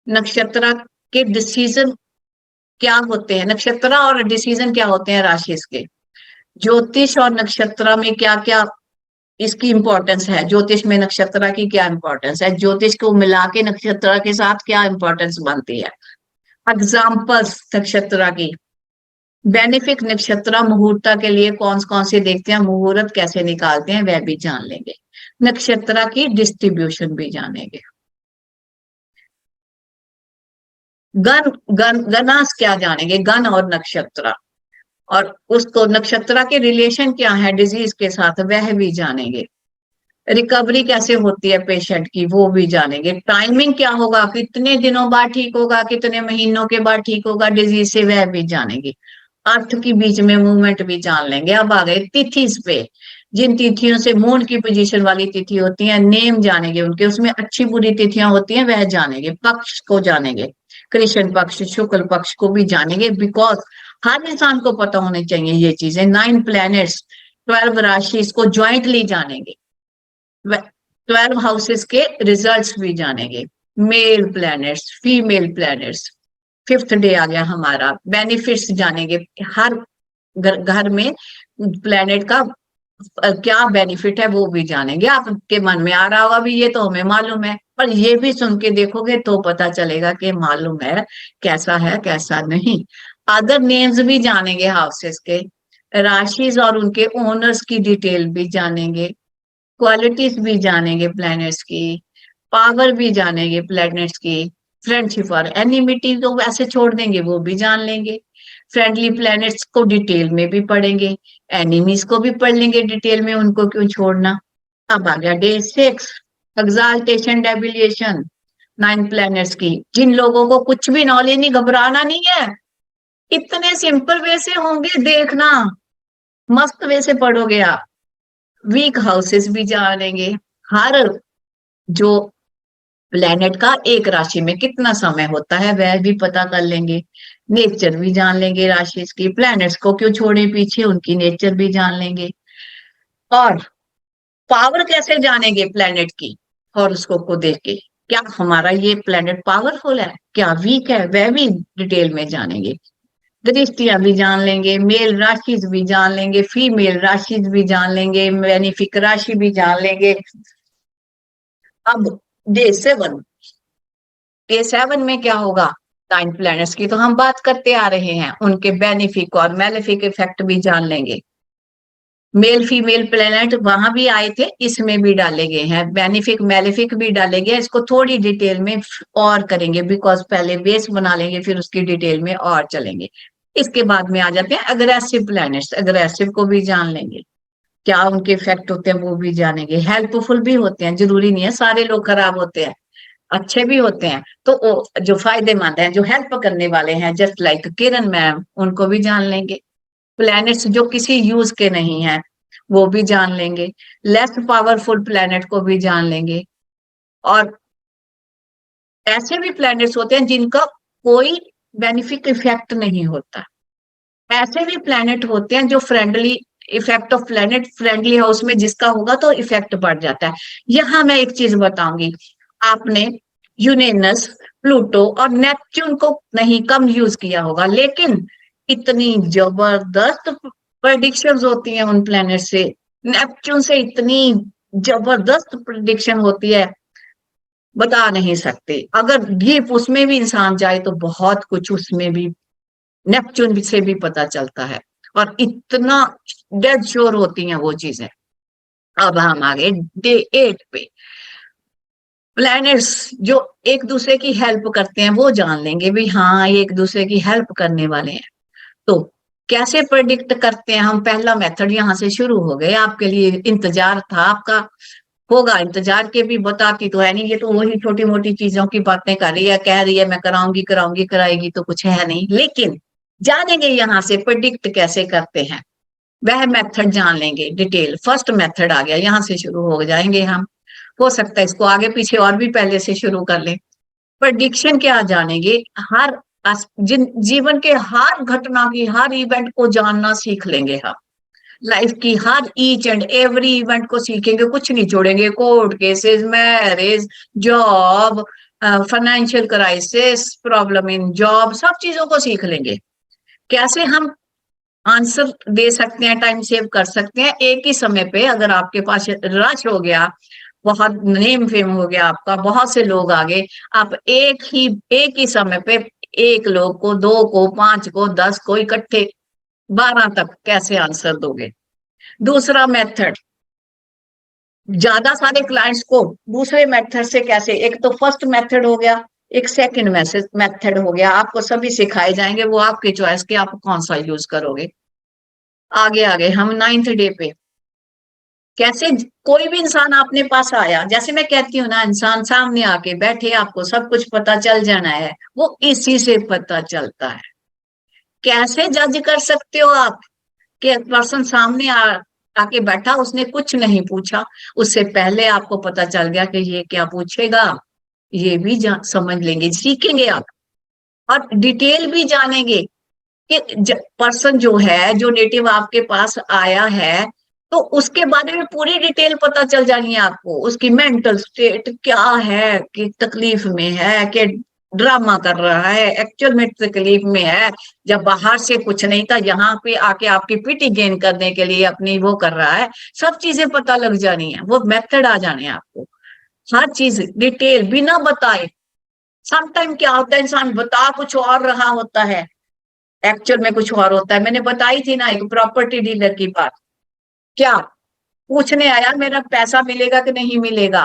Speaker 1: नक्षत्र के डिसीजन क्या होते हैं, नक्षत्र और डिसीजन क्या होते हैं राशि के। ज्योतिष और नक्षत्र में क्या क्या इसकी इंपॉर्टेंस है, ज्योतिष में नक्षत्र की क्या इंपॉर्टेंस है, ज्योतिष को मिला के नक्षत्र के साथ क्या इंपॉर्टेंस बनती है। एग्जाम्पल्स नक्षत्र की। बेनिफिक नक्षत्र मुहूर्त के लिए कौन से देखते हैं, मुहूर्त कैसे निकालते हैं वह भी जान लेंगे। नक्षत्र की डिस्ट्रीब्यूशन भी जानेंगे। गण गणास क्या जानेंगे, गण और नक्षत्र, और उसको नक्षत्र के रिलेशन क्या है डिजीज के साथ वह भी जानेंगे। रिकवरी कैसे होती है पेशेंट की वो भी जानेंगे। टाइमिंग क्या होगा, कितने दिनों बाद ठीक होगा, कितने महीनों के बाद ठीक होगा डिजीज से वह भी जानेंगे। अर्थ की बीच में मूवमेंट भी जान लेंगे। अब आ गए तिथिस पे। जिन तिथियों से मून की पोजीशन वाली तिथि होती है नेम जानेंगे उनके, उसमें अच्छी बुरी तिथियां होती हैं वह जानेंगे। पक्ष को जानेंगे, कृष्ण पक्ष शुक्ल पक्ष को भी जानेंगे, बिकॉज हर इंसान को पता होनी चाहिए ये चीजें। 9 प्लैनेट्स 12 राशि इसको ज्वाइंटली जानेंगे। 12 हाउसेस के रिजल्ट्स भी जानेंगे। Male planets female planets. 5th day आ गया हमारा। बेनिफिट्स जानेंगे, हर घर में प्लैनेट का क्या बेनिफिट है वो भी जानेंगे। आपके मन में आ रहा होगा भी ये तो हमें मालूम है, पर ये भी सुन के देखोगे तो पता चलेगा कि मालूम है कैसा नहीं। अदर नेम्स भी जानेंगे हाउसेस के। राशिज और उनके ओनर्स की डिटेल भी जानेंगे। क्वालिटीज भी जानेंगे प्लैनेट्स की। पावर भी जानेंगे प्लैनेट्स की। फ्रेंडशिप और एनिमिटी तो वैसे छोड़ देंगे वो भी जान लेंगे। फ्रेंडली प्लैनेट्स को डिटेल में भी पढ़ेंगे, एनिमीज को भी पढ़ लेंगे डिटेल में, उनको क्यों छोड़ना। अब आ गया डे 6 एक्साल्टेशन डेबिलिएशन 9 प्लैनेट्स की। जिन लोगों को कुछ भी नॉलेज नहीं, घबराना नहीं है, इतने सिंपल वे से होंगे, देखना मस्त वे से पढ़ोगे आप। वीक हाउसेस भी जानेंगे, हर जो प्लेनेट का एक राशि में कितना समय होता है वह भी पता कर लेंगे। नेचर भी जान लेंगे राशि की। प्लैनेट्स को क्यों छोड़े पीछे, उनकी नेचर भी जान लेंगे। और पावर कैसे जानेंगे प्लैनेट की, हॉरोस्कोप को देख के, क्या हमारा ये प्लैनेट पावरफुल है क्या वीक है वह भी डिटेल में जानेंगे। दृष्टियां भी जान लेंगे, मेल राशि भी जान लेंगे, फीमेल राशि भी जान लेंगे, बेनिफिक राशि भी जान लेंगे। अब डे 7, डे 7 में क्या होगा, 9 प्लैनेट्स की तो हम बात करते आ रहे हैं, उनके बेनिफिक और मैलेफिक इफेक्ट भी जान लेंगे। मेल फीमेल प्लैनेट वहां भी आए थे, इसमें भी डाले गए हैं, बेनिफिक मैलेफिक भी डाले गए। इसको थोड़ी डिटेल में और करेंगे, बिकॉज पहले बेस बना लेंगे फिर उसकी डिटेल में और चलेंगे। इसके बाद में आ जाते हैं अग्रेसिव प्लैनेट्स, अग्रेसिव को भी जान लेंगे, क्या उनके इफेक्ट होते हैं वो भी जानेंगे। हेल्पफुल भी होते हैं, जरूरी नहीं है सारे लोग खराब होते हैं, अच्छे भी होते हैं। तो जो फायदेमंद हैं, जो हेल्प करने वाले हैं, जस्ट लाइक किरण मैम, उनको भी जान लेंगे। प्लैनेट्स जो किसी यूज के नहीं है वो भी जान लेंगे। लेस पावरफुल प्लैनेट को भी जान लेंगे। और ऐसे भी प्लैनेट्स होते हैं जिनका कोई बेनिफिक इफेक्ट नहीं होता। ऐसे भी प्लैनेट होते हैं जो friendly effect of planet, friendly house में जिसका होगा तो इफेक्ट बढ़ जाता है। यहां मैं एक चीज बताऊंगी, आपने यूरेनस, प्लूटो और नेपच्यून को नहीं कम यूज किया होगा, लेकिन इतनी जबरदस्त प्रेडिक्शंस होती हैं उन प्लैनेट से। नेपच्यून से इतनी जबरदस्त प्रेडिक्शन होती है, बता नहीं सकते। अगर डीप उसमें भी इंसान जाए तो बहुत कुछ उसमें भी नेपच्यून से भी पता चलता है। और इतना डेड श्योर होती हैं वो चीजें। अब हम आगे डे 8 पे प्लैनेट्स जो एक दूसरे की हेल्प करते हैं वो जान लेंगे भी, हाँ ये एक दूसरे की हेल्प करने वाले हैं। तो कैसे प्रेडिक्ट करते हैं हम, पहला मेथड यहाँ से शुरू हो गए। आपके लिए इंतजार था, आपका होगा इंतजार के भी, बताती तो है नहीं, ये तो वही छोटी मोटी चीजों की बातें कर रही है, कह रही है मैं कराऊंगी कराऊंगी, कराएगी तो कुछ है नहीं। लेकिन जानेंगे यहाँ से प्रेडिक्ट कैसे करते हैं, वह मेथड जान लेंगे डिटेल। फर्स्ट मेथड आ गया, यहाँ से शुरू हो जाएंगे हम। हो सकता है इसको आगे पीछे और भी पहले से शुरू कर लें। प्रेडिक्शन क्या जानेंगे, हर जीवन के हर घटना की, हर इवेंट को जानना सीख लेंगे हम। लाइफ की हर ईच एंड एवरी इवेंट को सीखेंगे, कुछ नहीं छोड़ेंगे। Court cases, marriage, job, financial crisis, problem in job, सब चीजों को सीख लेंगे। कैसे हम आंसर दे सकते हैं, टाइम सेव कर सकते हैं एक ही समय पे। अगर आपके पास रश हो गया, बहुत नेम फेम हो गया आपका, बहुत से लोग आ गए, आप एक ही समय पे एक लोग को, 2 को, 5 को, 10 को इकट्ठे 12 तक कैसे आंसर दोगे। दूसरा मेथड, ज्यादा सारे क्लाइंट्स को दूसरे मेथड से कैसे, एक तो फर्स्ट मेथड हो गया, एक सेकंड मेथड हो गया, आपको सभी सिखाए जाएंगे, वो आपकी चॉइस के आप कौन सा यूज करोगे। आगे आगे हम 9th डे पे कैसे, कोई भी इंसान आपने पास आया, जैसे मैं कहती हूँ ना, इंसान सामने आके बैठे, आपको सब कुछ पता चल जाना है, वो इसी से पता चलता है। कैसे जज कर सकते हो आप कि पर्सन सामने आके बैठा, उसने कुछ नहीं पूछा, उससे पहले आपको पता चल गया कि ये क्या पूछेगा, ये भी समझ लेंगे, सीखेंगे आप। और डिटेल भी जानेंगे कि पर्सन जो है, जो नेटिव आपके पास आया है, तो उसके बारे में पूरी डिटेल पता चल जानी है आपको। उसकी मेंटल स्टेट क्या है, कि तकलीफ में है, कि ड्रामा कर रहा है, एक्चुअल में तकलीफ में है, जब बाहर से कुछ नहीं था, यहाँ पे आके आपकी पिटी गेन करने के लिए अपनी वो कर रहा है। सब चीजें पता लग जानी है, वो मेथड आ जाने हैं आपको। हर चीज डिटेल बिना बताए। समटाइम क्या होता है, इंसान बता कुछ और रहा होता है, एक्चुअल में कुछ और होता है। मैंने बताई थी ना एक प्रॉपर्टी डीलर की बात, क्या पूछने आया मेरा पैसा मिलेगा कि नहीं मिलेगा,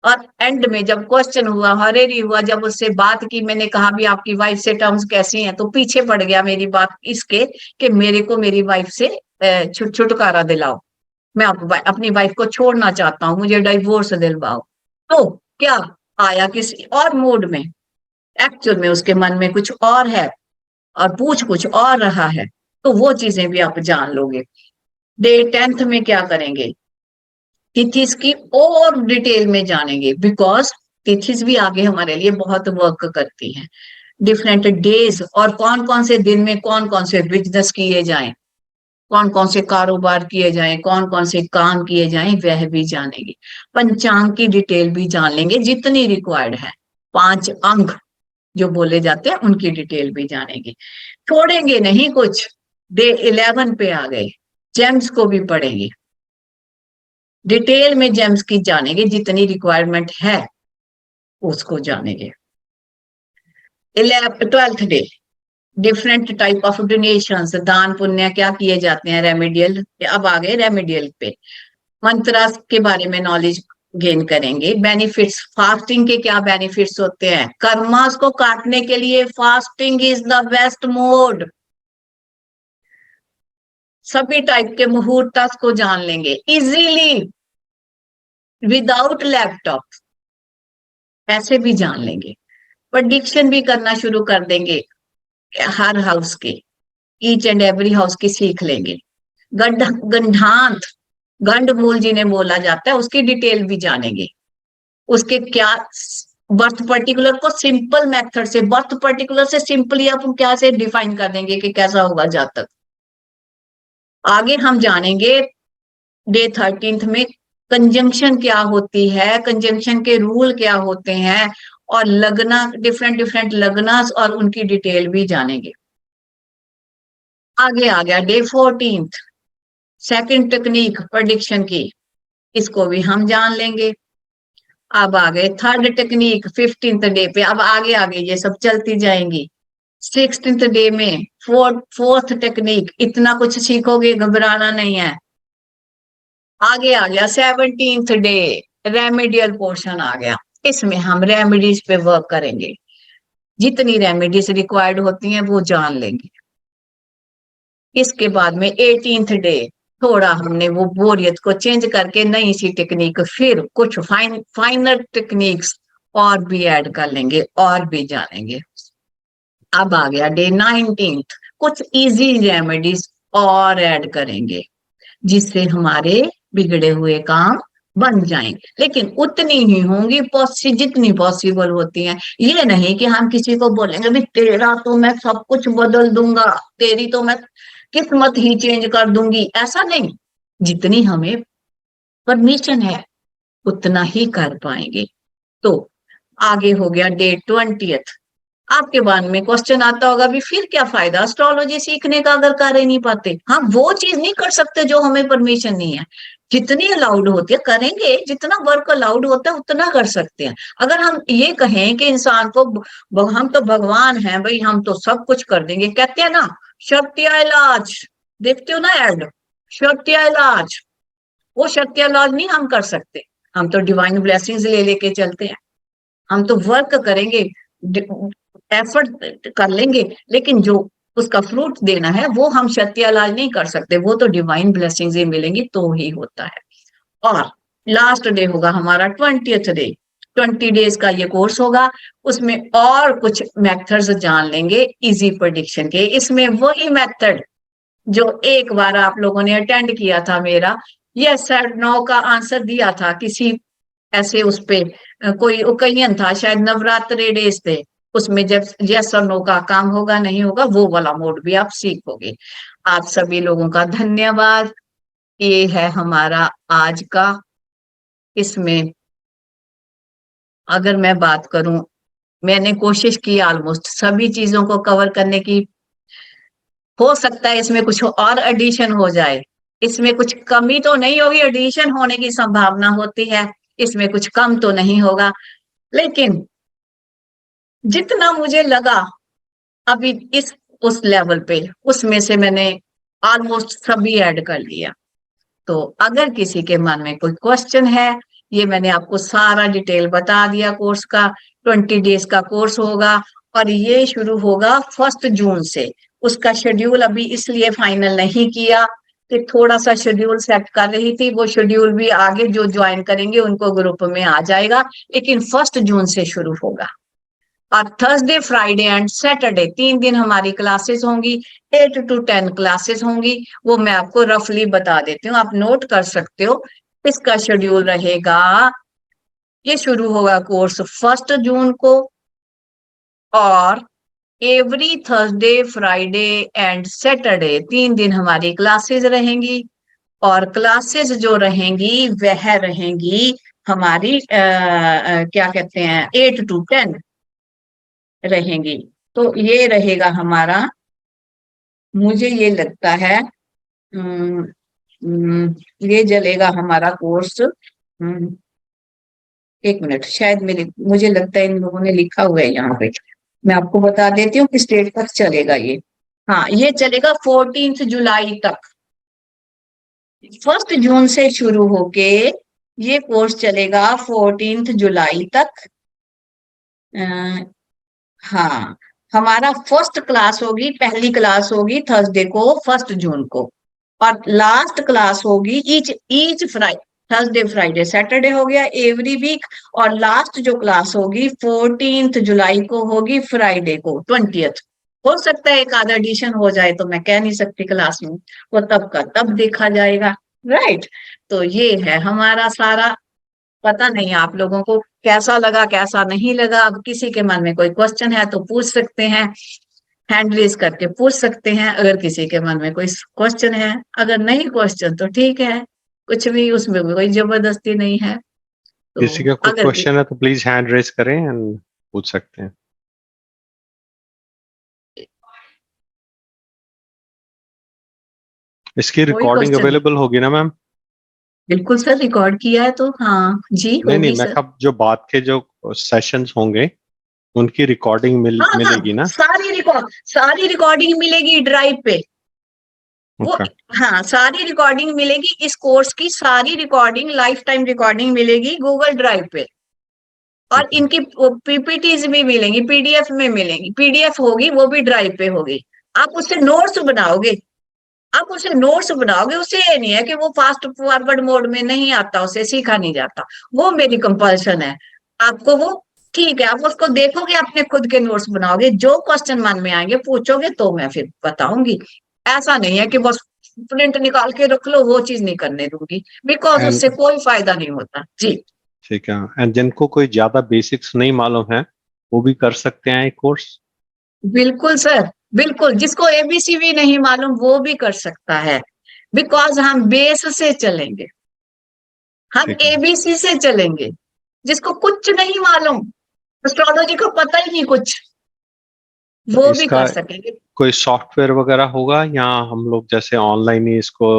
Speaker 1: और एंड में जब क्वेश्चन हुआ, हरेरी हुआ, जब उससे बात की, मैंने कहा भी आपकी वाइफ से टर्म्स कैसी हैं, तो पीछे पड़ गया मेरी बात इसके कि मेरे को मेरी वाइफ से छुटकारा दिलाओ, मैं अपनी वाइफ को छोड़ना चाहता हूँ, मुझे डाइवोर्स दिलवाओ। तो क्या आया किसी और मूड में, एक्चुअल में उसके मन में कुछ और है और पूछ कुछ और रहा है, तो वो चीजें भी आप जान लोगे। डे 10th में क्या करेंगे, तिथिस की और डिटेल में जानेंगे, बिकॉज तिथिस भी आगे हमारे लिए बहुत वर्क करती हैं। डिफरेंट डेज, और कौन कौन से दिन में कौन कौन से बिजनेस किए जाएं, कौन कौन से कारोबार किए जाएं, कौन कौन से काम किए जाएं, वह भी जानेंगे। पंचांग की डिटेल भी जान लेंगे जितनी रिक्वायर्ड है। 5 अंक जो बोले जाते हैं उनकी डिटेल भी जानेंगे, छोड़ेंगे नहीं कुछ। डे 11 पे आ गए, जेम्स को भी पढ़ेंगे, डिटेल में जेम्स की जानेंगे, जितनी रिक्वायरमेंट है उसको जानेंगे। 12th day, different type of donations, दान पुण्य क्या किए जाते हैं, रेमेडियल। अब आ गए रेमेडियल पे, मंत्रा के बारे में नॉलेज गेन करेंगे। बेनिफिट्स, फास्टिंग के क्या बेनिफिट्स होते हैं, कर्मास को काटने के लिए fasting is the best mode. सभी टाइप के मुहूर्त को जान लेंगे इजीली, विदाउट लैपटॉप, ऐसे भी जान लेंगे। प्रेडिक्शन भी करना शुरू कर देंगे, हर हाउस के, ईच एंड एवरी हाउस की सीख लेंगे। गंधांत, गंड मूल जिन्हें बोला जाता है, उसकी डिटेल भी जानेंगे। उसके क्या, बर्थ पर्टिकुलर को सिंपल मेथड से, बर्थ पर्टिकुलर से सिंपली आप क्या से डिफाइन कर देंगे कि कैसा होगा जातक। आगे हम जानेंगे डे 13th में कंजंक्शन क्या होती है, कंजंक्शन के रूल क्या होते हैं, और लगना, डिफरेंट डिफरेंट लगनास और उनकी डिटेल भी जानेंगे। आगे आ गया day 14th, second technique prediction की, इसको भी हम जान लेंगे। अब आ गए थर्ड टेक्निक 15th डे पे, अब आगे आगे ये सब चलती जाएंगी। 16th डे में फोर्थ टेक्निक, इतना कुछ सीखोगे, घबराना नहीं है। आगे आ गया 17th डे, रेमेडियल पोर्शन आ गया। इसमें हम रेमेडीज पे वर्क करेंगे, जितनी रेमेडीज रिक्वायर्ड होती हैं वो जान लेंगे। इसके बाद में 18th डे थोड़ा हमने वो बोरियत को चेंज करके नई सी टेक्निक, फिर कुछ फाइनल टेक्निक्स और भी ऐड कर लेंगे और भी जानेंगे। अब आ गया डे 19th, कुछ इजी रेमेडीज और ऐड करेंगे जिससे हमारे बिगड़े हुए काम बन जाएंगे, लेकिन उतनी ही होंगी जितनी पॉसिबल होती हैं। ये नहीं कि हम किसी को बोलेंगे भी तेरा तो मैं सब कुछ बदल दूंगा, तेरी तो मैं किस्मत ही चेंज कर दूंगी, ऐसा नहीं। जितनी हमें परमिशन है उतना ही कर पाएंगे। तो आगे हो गया डे 20th। आपके बाद में क्वेश्चन आता होगा भी फिर क्या फायदा एस्ट्रोलॉजी सीखने का अगर कर ही नहीं पाते। हाँ, वो चीज नहीं कर सकते जो हमें परमिशन नहीं है। जितनी अलाउड होती है करेंगे, जितना वर्क अलाउड होता है उतना कर सकते हैं। अगर हम ये कहें कि इंसान को हम तो भगवान हैं भाई, हम तो सब कुछ कर देंगे, कहते हैं ना शक्तिया इलाज, देखते हो ना ऐड, शक्तिया इलाज, वो शक्तिया इलाज नहीं हम कर सकते। हम तो डिवाइन ब्लेसिंग्स ले लेके चलते हैं, हम तो वर्क करेंगे, एफर्ट कर लेंगे, लेकिन जो उसका फ्रूट देना है वो हम शक्तिया इलाज नहीं कर सकते, वो तो डिवाइन ब्लेसिंग्स ही मिलेंगी तो ही होता है। और लास्ट डे होगा हमारा 20th डे, 20 डेज का ये कोर्स होगा। उसमें और कुछ मेथड्स जान लेंगे इजी प्रेडिक्शन के। इसमें वही मेथड जो एक बार आप लोगों ने अटेंड किया था मेरा, यस सर नो का आंसर दिया था किसी ऐसे उस पे, कोई ओकेजन था शायद नवरात्रि डेज थे, उसमें जब यस और नो का काम होगा नहीं होगा वो वाला मोड भी आप सीखोगे। आप सभी लोगों का धन्यवाद। ये है हमारा आज का। इसमें अगर मैं बात करूं, मैंने कोशिश की ऑलमोस्ट सभी चीजों को कवर करने की। हो सकता है इसमें कुछ और एडिशन हो जाए, इसमें कुछ कमी तो नहीं होगी, एडिशन होने की संभावना होती है, इसमें कुछ कम तो नहीं होगा, लेकिन जितना मुझे लगा अभी इस उस लेवल पे, उसमें से मैंने ऑलमोस्ट सभी ऐड कर लिया। तो अगर किसी के मन में कोई क्वेश्चन है, ये मैंने आपको सारा डिटेल बता दिया कोर्स का। 20 डेज का कोर्स होगा और ये शुरू होगा 1 जून से। उसका शेड्यूल अभी इसलिए फाइनल नहीं किया कि थोड़ा सा शेड्यूल सेट कर रही थी, वो शेड्यूल भी आगे जो ज्वाइन करेंगे उनको ग्रुप में आ जाएगा, लेकिन 1 जून से शुरू होगा। और थर्सडे, फ्राइडे एंड सैटरडे 3 दिन हमारी क्लासेस होंगी, 8 to 10 क्लासेस होंगी। वो मैं आपको रफली बता देती हूँ, आप नोट कर सकते हो। इसका शेड्यूल रहेगा, ये शुरू होगा कोर्स 1 जून को, और every Thursday, Friday and Saturday 3 दिन हमारी क्लासेस रहेंगी। और क्लासेस जो रहेंगी वह रहेंगी हमारी क्या कहते हैं 8 to 10 रहेंगी। तो ये रहेगा हमारा, मुझे ये लगता है ये चलेगा हमारा कोर्स। एक मिनट, शायद मुझे लगता है इन लोगों ने लिखा हुआ है यहाँ पे, मैं आपको बता देती हूँ किस डेट तक चलेगा ये। हाँ, ये चलेगा 14 जुलाई तक। 1 जून से शुरू होके ये कोर्स चलेगा 14 जुलाई तक। हाँ, हमारा फर्स्ट क्लास होगी, पहली क्लास होगी थर्सडे को 1 जून को, और लास्ट क्लास होगी each Friday, Thursday, Friday, Saturday हो गया एवरी वीक। और लास्ट जो क्लास होगी 14 जुलाई को होगी, फ्राइडे को 20th। हो सकता है एक आधा एडिशन हो जाए, तो मैं कह नहीं सकती क्लास में, वो तब का तब देखा जाएगा, राइट। तो ये है हमारा सारा। पता नहीं आप लोगों को कैसा लगा कैसा नहीं लगा। अब किसी के मन में कोई क्वेश्चन है तो पूछ सकते हैं, हैंड रेज करके पूछ सकते हैं अगर किसी के मन में कोई क्वेश्चन है। अगर नहीं क्वेश्चन तो ठीक है, कुछ भी, उसमें कोई जबरदस्ती नहीं है। तो
Speaker 2: किसी का कोई
Speaker 1: अगर
Speaker 2: क्वेश्चन है तो प्लीज हैंड रेज करें एंड पूछ सकते हैं। इसकी रिकॉर्डिंग
Speaker 1: question?
Speaker 2: अवेलेबल होगी ना मैम?
Speaker 1: बिल्कुल सर, रिकॉर्ड किया है तो हाँ जी
Speaker 2: नहीं
Speaker 1: होगी
Speaker 2: मैं
Speaker 1: सर।
Speaker 2: कब जो बात के जो सेशंस होंगे उनकी रिकॉर्डिंग
Speaker 1: हाँ
Speaker 2: मिलेगी ना?
Speaker 1: सारी रिकॉर्डिंग मिलेगी ड्राइव पे। वो
Speaker 2: ओके,
Speaker 1: हाँ, सारी रिकॉर्डिंग मिलेगी, इस कोर्स की सारी रिकॉर्डिंग, लाइफ टाइम रिकॉर्डिंग मिलेगी गूगल ड्राइव पे। और
Speaker 2: ठीक है।
Speaker 1: इनकी पीपीटीज भी मिलेंगी, पीडीएफ में मिलेंगी, पीडीएफ होगी वो भी ड्राइव पे होगी। आप उससे नोट्स बनाओगे, उससे ये नहीं है कि वो फास्ट फॉरवर्ड मोड में नहीं आता, उसे सीखा नहीं जाता, वो मेरी कंपल्सन है। आपको वो ठीक है, आप उसको देखोगे, अपने खुद के नोट्स बनाओगे, जो क्वेश्चन मन में आएंगे पूछोगे तो मैं फिर बताऊंगी। ऐसा नहीं है कि बस प्रिंट निकाल के रख लो, वो चीज नहीं करने दूंगी, बिकॉज
Speaker 2: एंड
Speaker 1: उससे कोई फायदा नहीं होता जी।
Speaker 2: ठीक है, एंड जिनको कोई ज्यादा बेसिक्स नहीं मालूम है वो भी कर सकते हैं ये कोर्स?
Speaker 1: बिल्कुल सर, बिल्कुल, जिसको एबीसी भी नहीं मालूम वो भी कर सकता है, बिकॉज हम बेस से चलेंगे, हम
Speaker 2: ठीक है।
Speaker 1: एबीसी से चलेंगे। जिसको कुछ नहीं मालूम, एस्ट्रोलॉजी को पता ही नहीं कुछ,
Speaker 2: तो
Speaker 1: वो भी
Speaker 2: इसका
Speaker 1: कर सकेंगे।
Speaker 2: कोई सॉफ्टवेयर वगैरह होगा या हम लोग जैसे ऑनलाइन ही इसको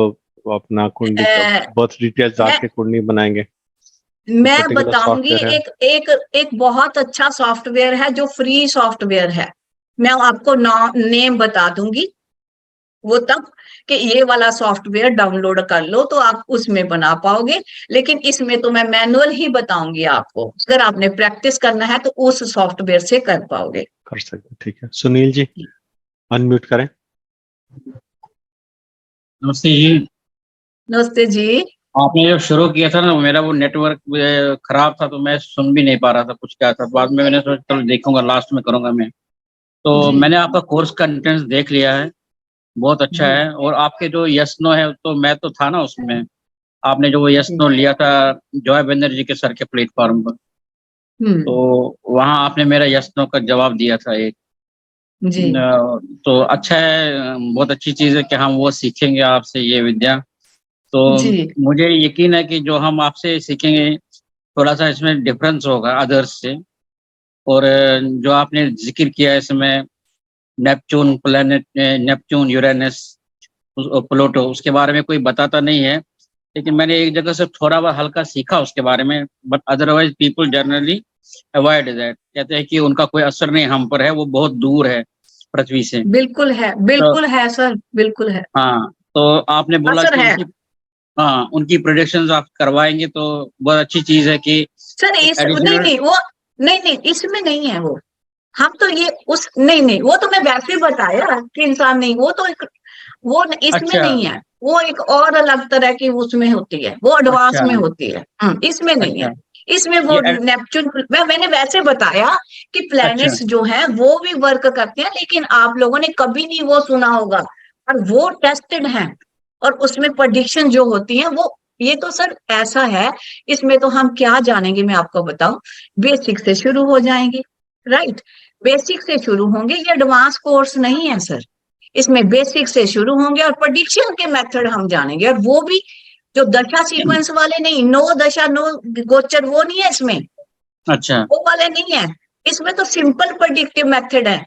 Speaker 2: अपना कुंडली का
Speaker 1: अ,
Speaker 2: बर्थ डिटेल्स डाल
Speaker 1: मैं
Speaker 2: के कुंडली बनाएंगे? कोई
Speaker 1: मैं
Speaker 2: पर्टिकुलर
Speaker 1: बताऊंगी,
Speaker 2: सॉफ्टवेयर है?
Speaker 1: एक एक एक बहुत अच्छा सॉफ्टवेयर है जो फ्री सॉफ्टवेयर है, मैं आपको नेम बता दूंगी वो तब, कि ये वाला सॉफ्टवेयर डाउनलोड कर लो तो आप उसमें बना पाओगे। लेकिन इसमें तो मैं मैनुअल ही बताऊंगी आपको, अगर आपने प्रैक्टिस करना है तो उस सॉफ्टवेयर से कर पाओगे।
Speaker 2: कर सकते, ठीक है। सुनील जी, अनम्यूट करें।
Speaker 5: नमस्ते जी।
Speaker 1: नमस्ते जी।
Speaker 5: आपने जब शुरू किया था ना, मेरा वो नेटवर्क खराब था तो मैं सुन भी नहीं पा रहा था कुछ क्या था। बाद में मैंने सोचा चलो देखूंगा, लास्ट में करूंगा मैं। तो
Speaker 1: जी
Speaker 5: मैंने आपका कोर्स कंटेंट्स देख लिया है, बहुत अच्छा
Speaker 1: जी।
Speaker 5: है। और आपके जो यस नो है, तो मैं तो था ना उसमें, आपने जो वो यस नो लिया था जॉय बनर्जी के सर के प्लेटफॉर्म पर,
Speaker 1: हम्म।
Speaker 5: तो वहाँ आपने मेरा यस नो का जवाब दिया था एक।
Speaker 1: जी
Speaker 5: तो अच्छा है, बहुत अच्छी चीज़ है कि हम वो सीखेंगे आपसे ये विद्या। तो
Speaker 1: जी।
Speaker 5: मुझे यकीन है कि जो हम आपसे सीखेंगे थोड़ा सा इसमें डिफरेंस होगा अदर्स से। और जो आपने जिक्र किया है इसमें, Neptune planet, Neptune, Uranus, Pluto, उसके बारे में कोई बताता नहीं है। लेकिन मैंने एक जगह से थोड़ा बहुत हल्का सीखा उसके बारे में, but otherwise people generally avoid that, कहते हैं कि उनका कोई असर नहीं हम पर है, वो बहुत दूर है पृथ्वी से।
Speaker 1: बिल्कुल है,
Speaker 5: तो
Speaker 1: बिल्कुल है सर, बिल्कुल है,
Speaker 5: हाँ, तो आपने बोला
Speaker 1: असर
Speaker 5: कि
Speaker 1: है।
Speaker 5: उनकी, हाँ, उनकी प्रोडिक्शंस आप करवाएंगे तो बहुत अच्छी चीज है कि
Speaker 1: सर
Speaker 5: एक
Speaker 1: इस नहीं
Speaker 5: एडिशनल।
Speaker 1: नहीं वो नहीं नहीं, इसमें नहीं है वो। हम तो ये उस नहीं नहीं, वो तो मैं वैसे ही बताया कि इंसान नहीं, वो तो एक इसमें
Speaker 5: अच्छा,
Speaker 1: नहीं है, वो एक और अलग तरह की उसमें होती है, वो एडवांस
Speaker 5: अच्छा,
Speaker 1: में होती है। इसमें नहीं है।
Speaker 5: अच्छा।
Speaker 1: इसमें वो
Speaker 5: ये
Speaker 1: नेपच्यून, मैंने वैसे बताया कि
Speaker 5: अच्छा,
Speaker 1: प्लैनेट्स जो हैं वो भी वर्क करते हैं, लेकिन आप लोगों ने कभी नहीं वो सुना होगा, और वो टेस्टेड हैं, और उसमें प्रेडिक्शन जो होती है वो, ये तो सर ऐसा है, इसमें तो हम क्या जानेंगे, मैं आपको बताऊं, बेसिक से शुरू हो जाएंगे, राइट, बेसिक से शुरू होंगे, ये एडवांस कोर्स नहीं है सर, इसमें बेसिक से शुरू होंगे और प्रेडिक्शन के मेथड हम जानेंगे, और वो भी जो दशा सीक्वेंस वाले नहीं, नो दशा नो गोचर, वो नहीं है इसमें,
Speaker 5: अच्छा।
Speaker 1: वो वाले नहीं है, इसमें तो सिंपल प्रेडिक्टिव मेथड है,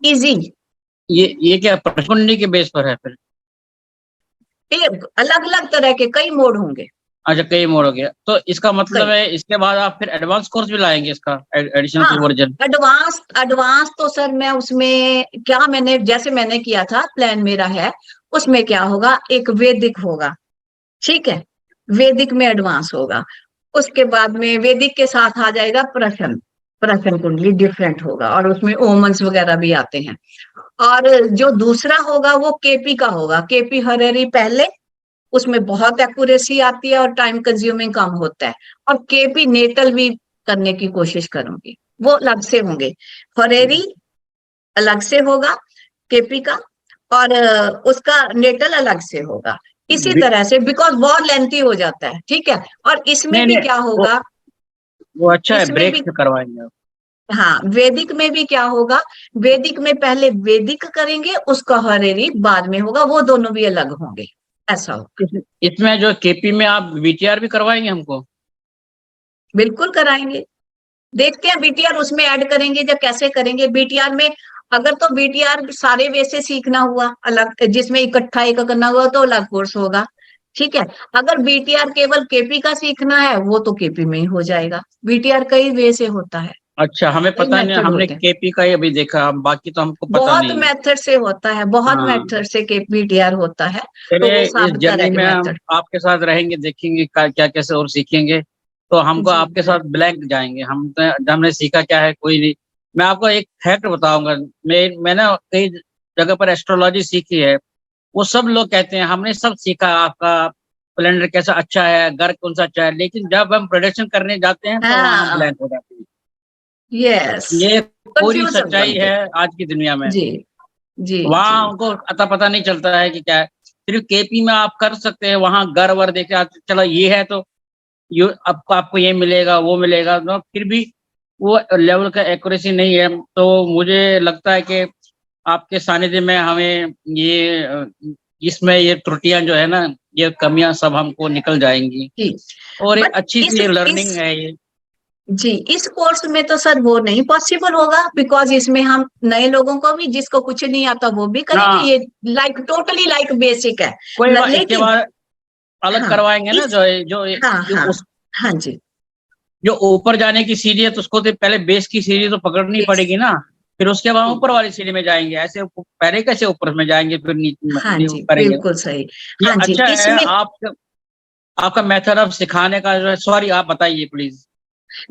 Speaker 1: इजी।
Speaker 5: ये क्या प्रश्नमंडली के बेस पर है फिर?
Speaker 1: अलग अलग तरह के कई मोड होंगे।
Speaker 5: अच्छा, कई मोड हो गया, तो इसका मतलब
Speaker 1: कई,
Speaker 5: है इसके बाद आप फिर एडवांस कोर्स भी लाएंगे इसका, एडिशनल
Speaker 1: हाँ,
Speaker 5: कोई वर्जन?
Speaker 1: एडवांस तो सर मैं उसमें क्या, मैंने जैसे मैंने किया था, प्लान मेरा है, उसमें क्या होगा, एक वैदिक होगा, ठीक है, वैदिक में एडवांस होगा, उसके बाद में वैदिक के साथ आ जाएगा प्रश्न, प्रश्न कुंडली डिफरेंट होगा, और उसमें ओमन्स वगैरह भी आते हैं। और जो दूसरा होगा वो केपी का होगा, केपी हरेरी पहले, उसमें बहुत एक्यूरेसी आती है और टाइम कंज्यूमिंग कम होता है, और केपी नेटल भी करने की कोशिश करूंगी, वो अलग से होंगे, हरेरी अलग से होगा केपी का, और उसका नेटल अलग से होगा, इसी
Speaker 5: भी-
Speaker 1: तरह से, बिकॉज बहुत लेंथी हो जाता है, ठीक है। और इसमें
Speaker 5: नहीं
Speaker 1: भी
Speaker 5: नहीं,
Speaker 1: क्या
Speaker 5: वो
Speaker 1: होगा,
Speaker 5: वो अच्छा है,
Speaker 1: इसमें
Speaker 5: ब्रेक
Speaker 1: भी,
Speaker 5: से करवाएंगे आप।
Speaker 1: हाँ, वैदिक में भी क्या होगा, वैदिक में पहले वैदिक करेंगे, उसका हरेरी बाद में होगा, वो दोनों भी अलग होंगे, ऐसा होगा।
Speaker 5: इसमें जो केपी में आप वीटीआर भी करवाएंगे हमको?
Speaker 1: बिल्कुल कराएंगे, देखते हैं बीटीआर उसमें ऐड करेंगे या कैसे करेंगे। बीटीआर में अगर तो बीटीआर सारे वे से सीखना हुआ अलग, जिसमें इकट्ठा एक करना हुआ तो अलग कोर्स होगा, ठीक है। अगर बीटीआर केवल केपी का सीखना है वो तो केपी में ही हो जाएगा, बीटीआर कई वे से होता है।
Speaker 5: अच्छा, हमें
Speaker 1: कई
Speaker 5: पता नहीं,
Speaker 1: मेथड
Speaker 5: हमने
Speaker 1: होते हैं,
Speaker 5: केपी का ही अभी देखा, बाकी तो हमको पता
Speaker 1: बहुत
Speaker 5: नहीं।
Speaker 1: मेथड से होता है, बहुत
Speaker 5: हाँ,
Speaker 1: मेथड से केपीटीआर होता है, तो
Speaker 5: चलिए
Speaker 1: वो
Speaker 5: इस
Speaker 1: सबका
Speaker 5: जर्नी में हम
Speaker 1: मेथड।
Speaker 5: आपके साथ रहेंगे, देखेंगे क्या कैसे और सीखेंगे। तो हमको
Speaker 1: जी
Speaker 5: आपके साथ ब्लैंक जाएंगे, हमने सीखा क्या है कोई नहीं। मैं आपको एक फैक्ट बताऊंगा, मैंने कई जगह पर एस्ट्रोलॉजी सीखी है। वो सब लोग कहते हैं हमने सब सीखा, आपका कैलेंडर कैसा अच्छा है, घर कौन सा अच्छा है, लेकिन जब हम प्रोडक्शन करने जाते हैं तो वहाँ हम
Speaker 1: हाँ,
Speaker 5: ब्लैंक हो जाते हैं।
Speaker 1: यस,
Speaker 5: ये पूरी
Speaker 1: कंफ्यूज हो
Speaker 5: सच्चाई
Speaker 1: जाते
Speaker 5: है आज की दुनिया में।
Speaker 1: जी जी जी।
Speaker 5: वहां उनको अता पता नहीं चलता है कि क्या है। सिर्फ केपी में आप कर सकते हैं, वहां घर वर देखे चलो ये है तो ये आपको ये मिलेगा वो मिलेगा, तो फिर भी वो लेवल का एक्यूरेसी नहीं है। तो मुझे लगता है कि आपके सानिध्य में हमें इसमें ये त्रुटियां जो है ना, ये कमियां सब हमको निकल जाएंगी,
Speaker 1: जी
Speaker 5: और एक
Speaker 1: बट
Speaker 5: अच्छी
Speaker 1: इस
Speaker 5: सी लर्निंग
Speaker 1: इस
Speaker 5: है ये।
Speaker 1: जी इस कोर्स में तो सर वो नहीं पॉसिबल होगा, बिकॉज इसमें हम नए लोगों को भी, जिसको कुछ नहीं आता वो भी करेंगे,
Speaker 5: हाँ,
Speaker 1: ये लाइक टोटली लाइक बेसिक है।
Speaker 5: कोई बात, इसके
Speaker 1: लेकिन
Speaker 5: बाद अलग
Speaker 1: हाँ
Speaker 5: करवाएंगे ना,
Speaker 1: इस हाँ
Speaker 5: जो
Speaker 1: हाँ
Speaker 5: उस
Speaker 1: हाँ जी,
Speaker 5: जो ऊपर जाने की सीढ़ी है तो उसको तो पहले बेस की सीढ़ी तो पकड़नी
Speaker 1: बेस
Speaker 5: पड़ेगी ना, फिर उसके बाद
Speaker 1: जी
Speaker 5: ऊपर वाली सीढ़ी में जाएंगे। ऐसे पहले कैसे ऊपर में जाएंगे फिर
Speaker 1: हाँ
Speaker 5: नीचे
Speaker 1: जी
Speaker 5: करेंगे।
Speaker 1: बिल्कुल सही।
Speaker 5: ये
Speaker 1: हाँ जी
Speaker 5: अच्छा है
Speaker 1: इसमें
Speaker 5: आपका मेथड ऑफ सिखाने का जो है। सॉरी, आप बताइए प्लीज।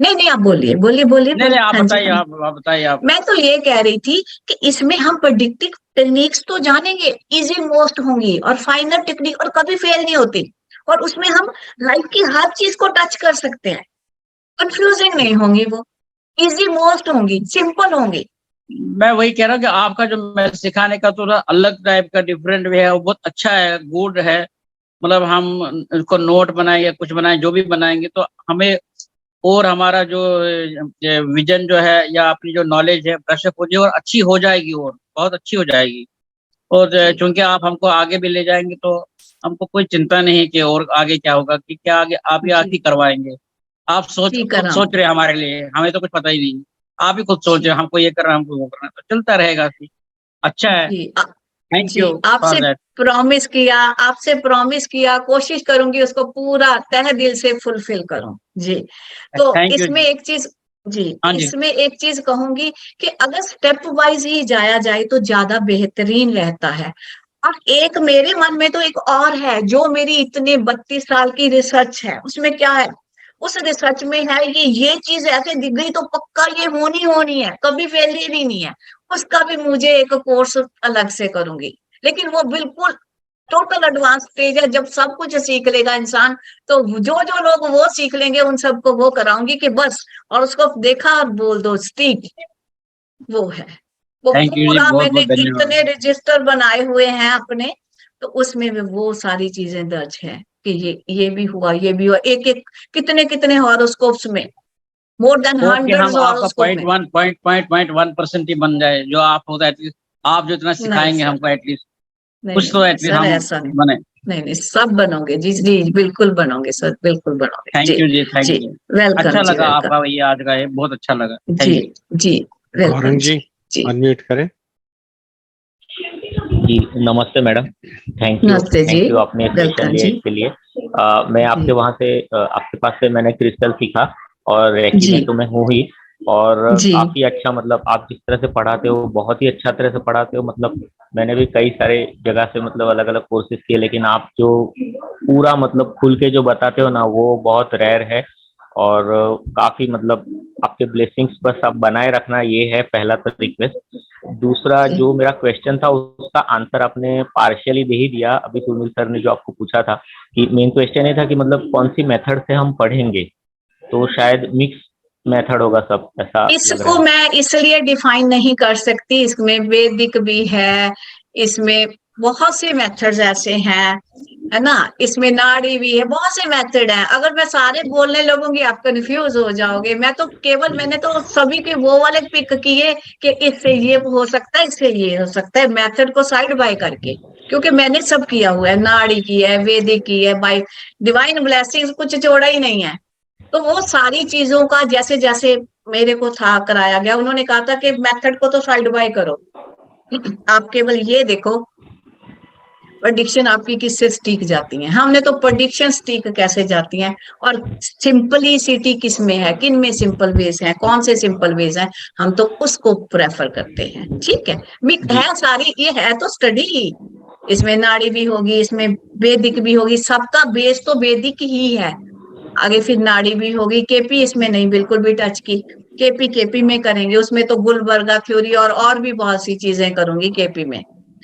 Speaker 1: नहीं नहीं, आप बोलिए बोलिए बोलिए
Speaker 5: नहीं नहीं,
Speaker 1: बोलिए,
Speaker 5: आप
Speaker 1: हाँ जी
Speaker 5: बताइए,
Speaker 1: हाँ।
Speaker 5: आप बताइए आप।
Speaker 1: मैं तो ये कह रही थी कि इसमें हम प्रेडिक्टिव टेक्निक्स तो जानेंगे, इजी मोस्ट होंगी और फाइनल टेक्निक और कभी फेल नहीं होती, और उसमें हम लाइफ की हर चीज को टच कर सकते हैं, कंफ्यूजिंग नहीं होंगी वो, इजी मोस्ट होंगी, सिंपल होंगी।
Speaker 5: मैं वही कह रहा हूँ कि आपका जो मैं सिखाने का थोड़ा अलग टाइप का डिफरेंट वे है, वो बहुत अच्छा है, गुड है। मतलब हम इसको नोट बनाएंगे, कुछ बनाएंगे, जो भी बनाएंगे तो हमें और हमारा जो विजन जो है या अपनी जो नॉलेज है ब्रशअप हो जाए और अच्छी हो जाएगी, और बहुत अच्छी हो जाएगी। और
Speaker 1: जी
Speaker 5: चूंकि आप हमको आगे भी ले जाएंगे तो हमको कोई चिंता नहीं है कि और आगे क्या होगा, कि क्या आगे आप ही
Speaker 1: जी
Speaker 5: आके करवाएंगे। आप
Speaker 1: जी
Speaker 5: खुद सोच
Speaker 1: कराऊंगी
Speaker 5: रहे हैं हमारे लिए, हमें तो कुछ पता ही नहीं। आप ही खुद सोच
Speaker 1: जी
Speaker 5: रहे हैं हमको ये करना है, हमको वो करना है, तो चलता रहेगा फिर। अच्छा है।
Speaker 1: जी
Speaker 5: थैंक
Speaker 1: जी
Speaker 5: यू फॉर दैट।
Speaker 1: आपसे प्रॉमिस किया, कोशिश करूंगी उसको पूरा तहे दिल से फुलफिल करूं जी। तो
Speaker 5: थैंक यू
Speaker 1: इसमें
Speaker 5: जी।
Speaker 1: एक चीज जी
Speaker 5: हाँ जी।
Speaker 1: इसमें एक चीज कहूंगी कि अगर स्टेप वाइज ही जाया जाए तो ज्यादा बेहतरीन रहता है। और एक मेरे मन में तो एक और है, जो मेरी इतने 32 साल की रिसर्च है उसमें क्या है, उस रिसर्च में है ये चीज ऐसे दिख गई तो पक्का ये होनी होनी है, कभी फेलियर ही नहीं है। उसका भी मुझे एक कोर्स अलग से करूंगी, लेकिन वो बिल्कुल टोटल एडवांस स्टेज है, जब सब कुछ सीख लेगा इंसान, तो जो जो लोग वो सीख लेंगे उन सबको वो कराऊंगी कि बस, और उसको देखा और बोल दो स्टीक, वो है। वो
Speaker 5: थैंक यू जी,
Speaker 1: पूरा
Speaker 5: बहुत
Speaker 1: मैंने
Speaker 5: बहुत धन्यवाद।
Speaker 1: इतने रजिस्टर बनाए हुए हैं अपने, तो उसमें भी वो सारी चीजें दर्ज है कि ये भी हुआ, ये भी हुआ, एक एक कितने कितने हॉरोस्कोप्स में, मोर देन
Speaker 5: होप कि हम
Speaker 1: हंड्रेड्स
Speaker 5: आपका
Speaker 1: हॉरोस्कोप में।
Speaker 5: 0.1% ही बन जाए, जो आप होता है एटलीस्ट, आप जो इतना
Speaker 1: नहीं
Speaker 5: सिखाएंगे
Speaker 1: सर,
Speaker 5: हमको एटलीस्ट
Speaker 1: नहीं
Speaker 5: कुछ
Speaker 1: नहीं
Speaker 5: तो
Speaker 1: नहीं
Speaker 5: एटलीस्ट
Speaker 1: सर,
Speaker 5: हम
Speaker 1: ऐसा नहीं,
Speaker 5: बने।
Speaker 1: नहीं नहीं सब बनोगे जी जी, बिल्कुल बनोगे सर, बिल्कुल बनोगे
Speaker 5: थैंक
Speaker 1: जी
Speaker 5: यू जी, थैंक
Speaker 1: जी।
Speaker 5: यू।
Speaker 1: वेलकम
Speaker 5: अच्छा
Speaker 1: जी
Speaker 5: लगा
Speaker 1: वेलकम।
Speaker 5: आपका ये आज का, ये बहुत अच्छा लगा।
Speaker 1: जी
Speaker 5: थैंक यू।
Speaker 1: जी वेलकम
Speaker 2: गौरंग
Speaker 1: जी
Speaker 2: जी
Speaker 1: जी।
Speaker 2: अनम्यूट करें।
Speaker 6: जी नमस्ते मैडम।
Speaker 1: नमस्ते जी,
Speaker 6: थैंक यू आपने सेशन
Speaker 1: वेलकम
Speaker 6: लिया
Speaker 1: जी
Speaker 6: इसके लिए। मैं
Speaker 1: जी
Speaker 6: आपके वहाँ से आपके पास से मैंने क्रिस्टल सीखा, और रेकी
Speaker 1: जी
Speaker 6: में तो मैं हूँ ही। और
Speaker 1: जी
Speaker 6: काफ़ी अच्छा, मतलब आप जिस तरह से पढ़ाते हो बहुत ही अच्छा तरह से पढ़ाते हो। मतलब मैंने भी कई सारे जगह से मतलब अलग अलग कोर्सेज किए, लेकिन आप जो पूरा मतलब खुल के जो बताते हो ना, वो बहुत रेयर है। और काफ़ी मतलब आपके ब्लेसिंग्स बस आप बनाए रखना, ये है पहला तो रिक्वेस्ट। दूसरा
Speaker 1: जी।
Speaker 6: जो मेरा क्वेश्चन था उसका आंसर आपने पार्शियली दे ही दिया अभी, सुनील सर ने जो आपको पूछा था कि मेन क्वेश्चन ये था कि मतलब कौन सी मेथड से हम पढ़ेंगे, तो शायद मिक्स मेथड होगा सब, ऐसा लग रहा
Speaker 1: इसको
Speaker 6: है।
Speaker 1: मैं इसलिए डिफाइन नहीं कर सकती, इसमें वैदिक भी है, इसमें बहुत से मेथड्स ऐसे हैं, है ना, इसमें नाड़ी भी है, बहुत से मेथड हैं। अगर मैं सारे बोलने लगूंगी आप कंफ्यूज हो जाओगे। मैं तो केवल मैंने तो सभी के वो वाले पिक किए कि इससे ये हो सकता है, इससे ये हो सकता है, मेथड को साइड बाय करके, क्योंकि मैंने सब किया हुआ है, नाड़ी की है, वैदिक की है, बाई डिवाइन ब्लेसिंग्स कुछ जोड़ा ही नहीं है। तो वो सारी चीजों का जैसे जैसे मेरे को था कराया गया, उन्होंने कहा था कि मेथड को तो साइड बाय करो, आप केवल ये देखो प्रेडिक्शन आपकी किससे स्टिक जाती है? हमने तो प्रेडिक्शन स्टिक कैसे जाती हैं, और सिंपलिसिटी किस में है, किन में सिंपल वेज है, कौन से सिंपल वेज हैं, हम तो उसको प्रेफर करते हैं। ठीक है, है सारी, ये है तो स्टडी, इसमें नाड़ी भी होगी, इसमें वैदिक भी होगी, सबका बेस तो वैदिक ही है। आगे फिर नाड़ी भी होगी, केपी इसमें नहीं बिल्कुल भी टच की, केपी में करेंगे, उसमें तो गुलबर्गा थ्योरी और भी बहुत सी चीजें करूंगी केपी में।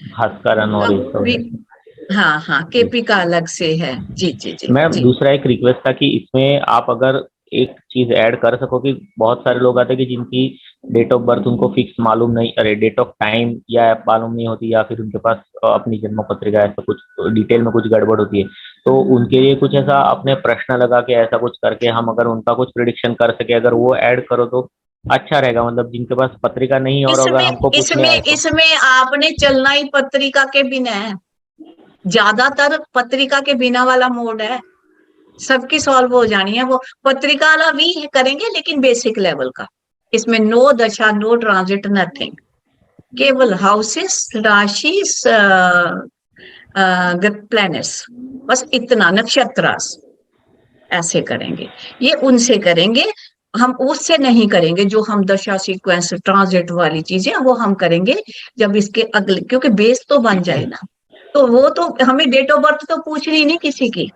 Speaker 6: भास्करन और ये सब है।
Speaker 1: हाँ हाँ, केपी का अलग से है। जी जी जी
Speaker 6: मैम
Speaker 1: जी।
Speaker 6: दूसरा एक रिक्वेस्ट था कि इसमें आप अगर एक चीज ऐड कर सको कि बहुत सारे लोग आते हैं कि जिनकी डेट ऑफ बर्थ उनको फिक्स मालूम नहीं, अरे डेट ऑफ टाइम या मालूम नहीं होती, या फिर उनके पास अपनी जन्म पत्रिका ऐसा कुछ डिटेल में कुछ गड़बड़ होती है, तो उनके लिए कुछ ऐसा अपने प्रश्न लगा के ऐसा कुछ करके हम अगर उनका कुछ प्रिडिक्शन कर सके, अगर वो ऐड करो तो अच्छा रहेगा। मतलब जिनके पास पत्रिका नहीं है और अगर
Speaker 1: इसमें
Speaker 6: हमको पूछने आए
Speaker 1: इसमें
Speaker 6: तो।
Speaker 1: इसमें आपने चलना ही पत्रिका के बिना है, ज्यादातर पत्रिका के बिना वाला मोड है, सबकी सॉल्व हो जानी है वो। पत्रिका वाला भी करेंगे लेकिन बेसिक लेवल का, इसमें नो दशा, नो ट्रांजिट, नथिंग, केवल हाउसेस, राशि, प्लैनेट्स, बस इतना, नक्षत्रास, ऐसे करेंगे। ये उनसे करेंगे, हम उससे नहीं करेंगे। जो हम दशा, सीक्वेंस, ट्रांजिट वाली चीजें वो हम करेंगे जब इसके अगले, क्योंकि बेस तो बन जाए ना। तो वो तो हमें डेट ऑफ बर्थ तो पूछनी नहीं किसी की,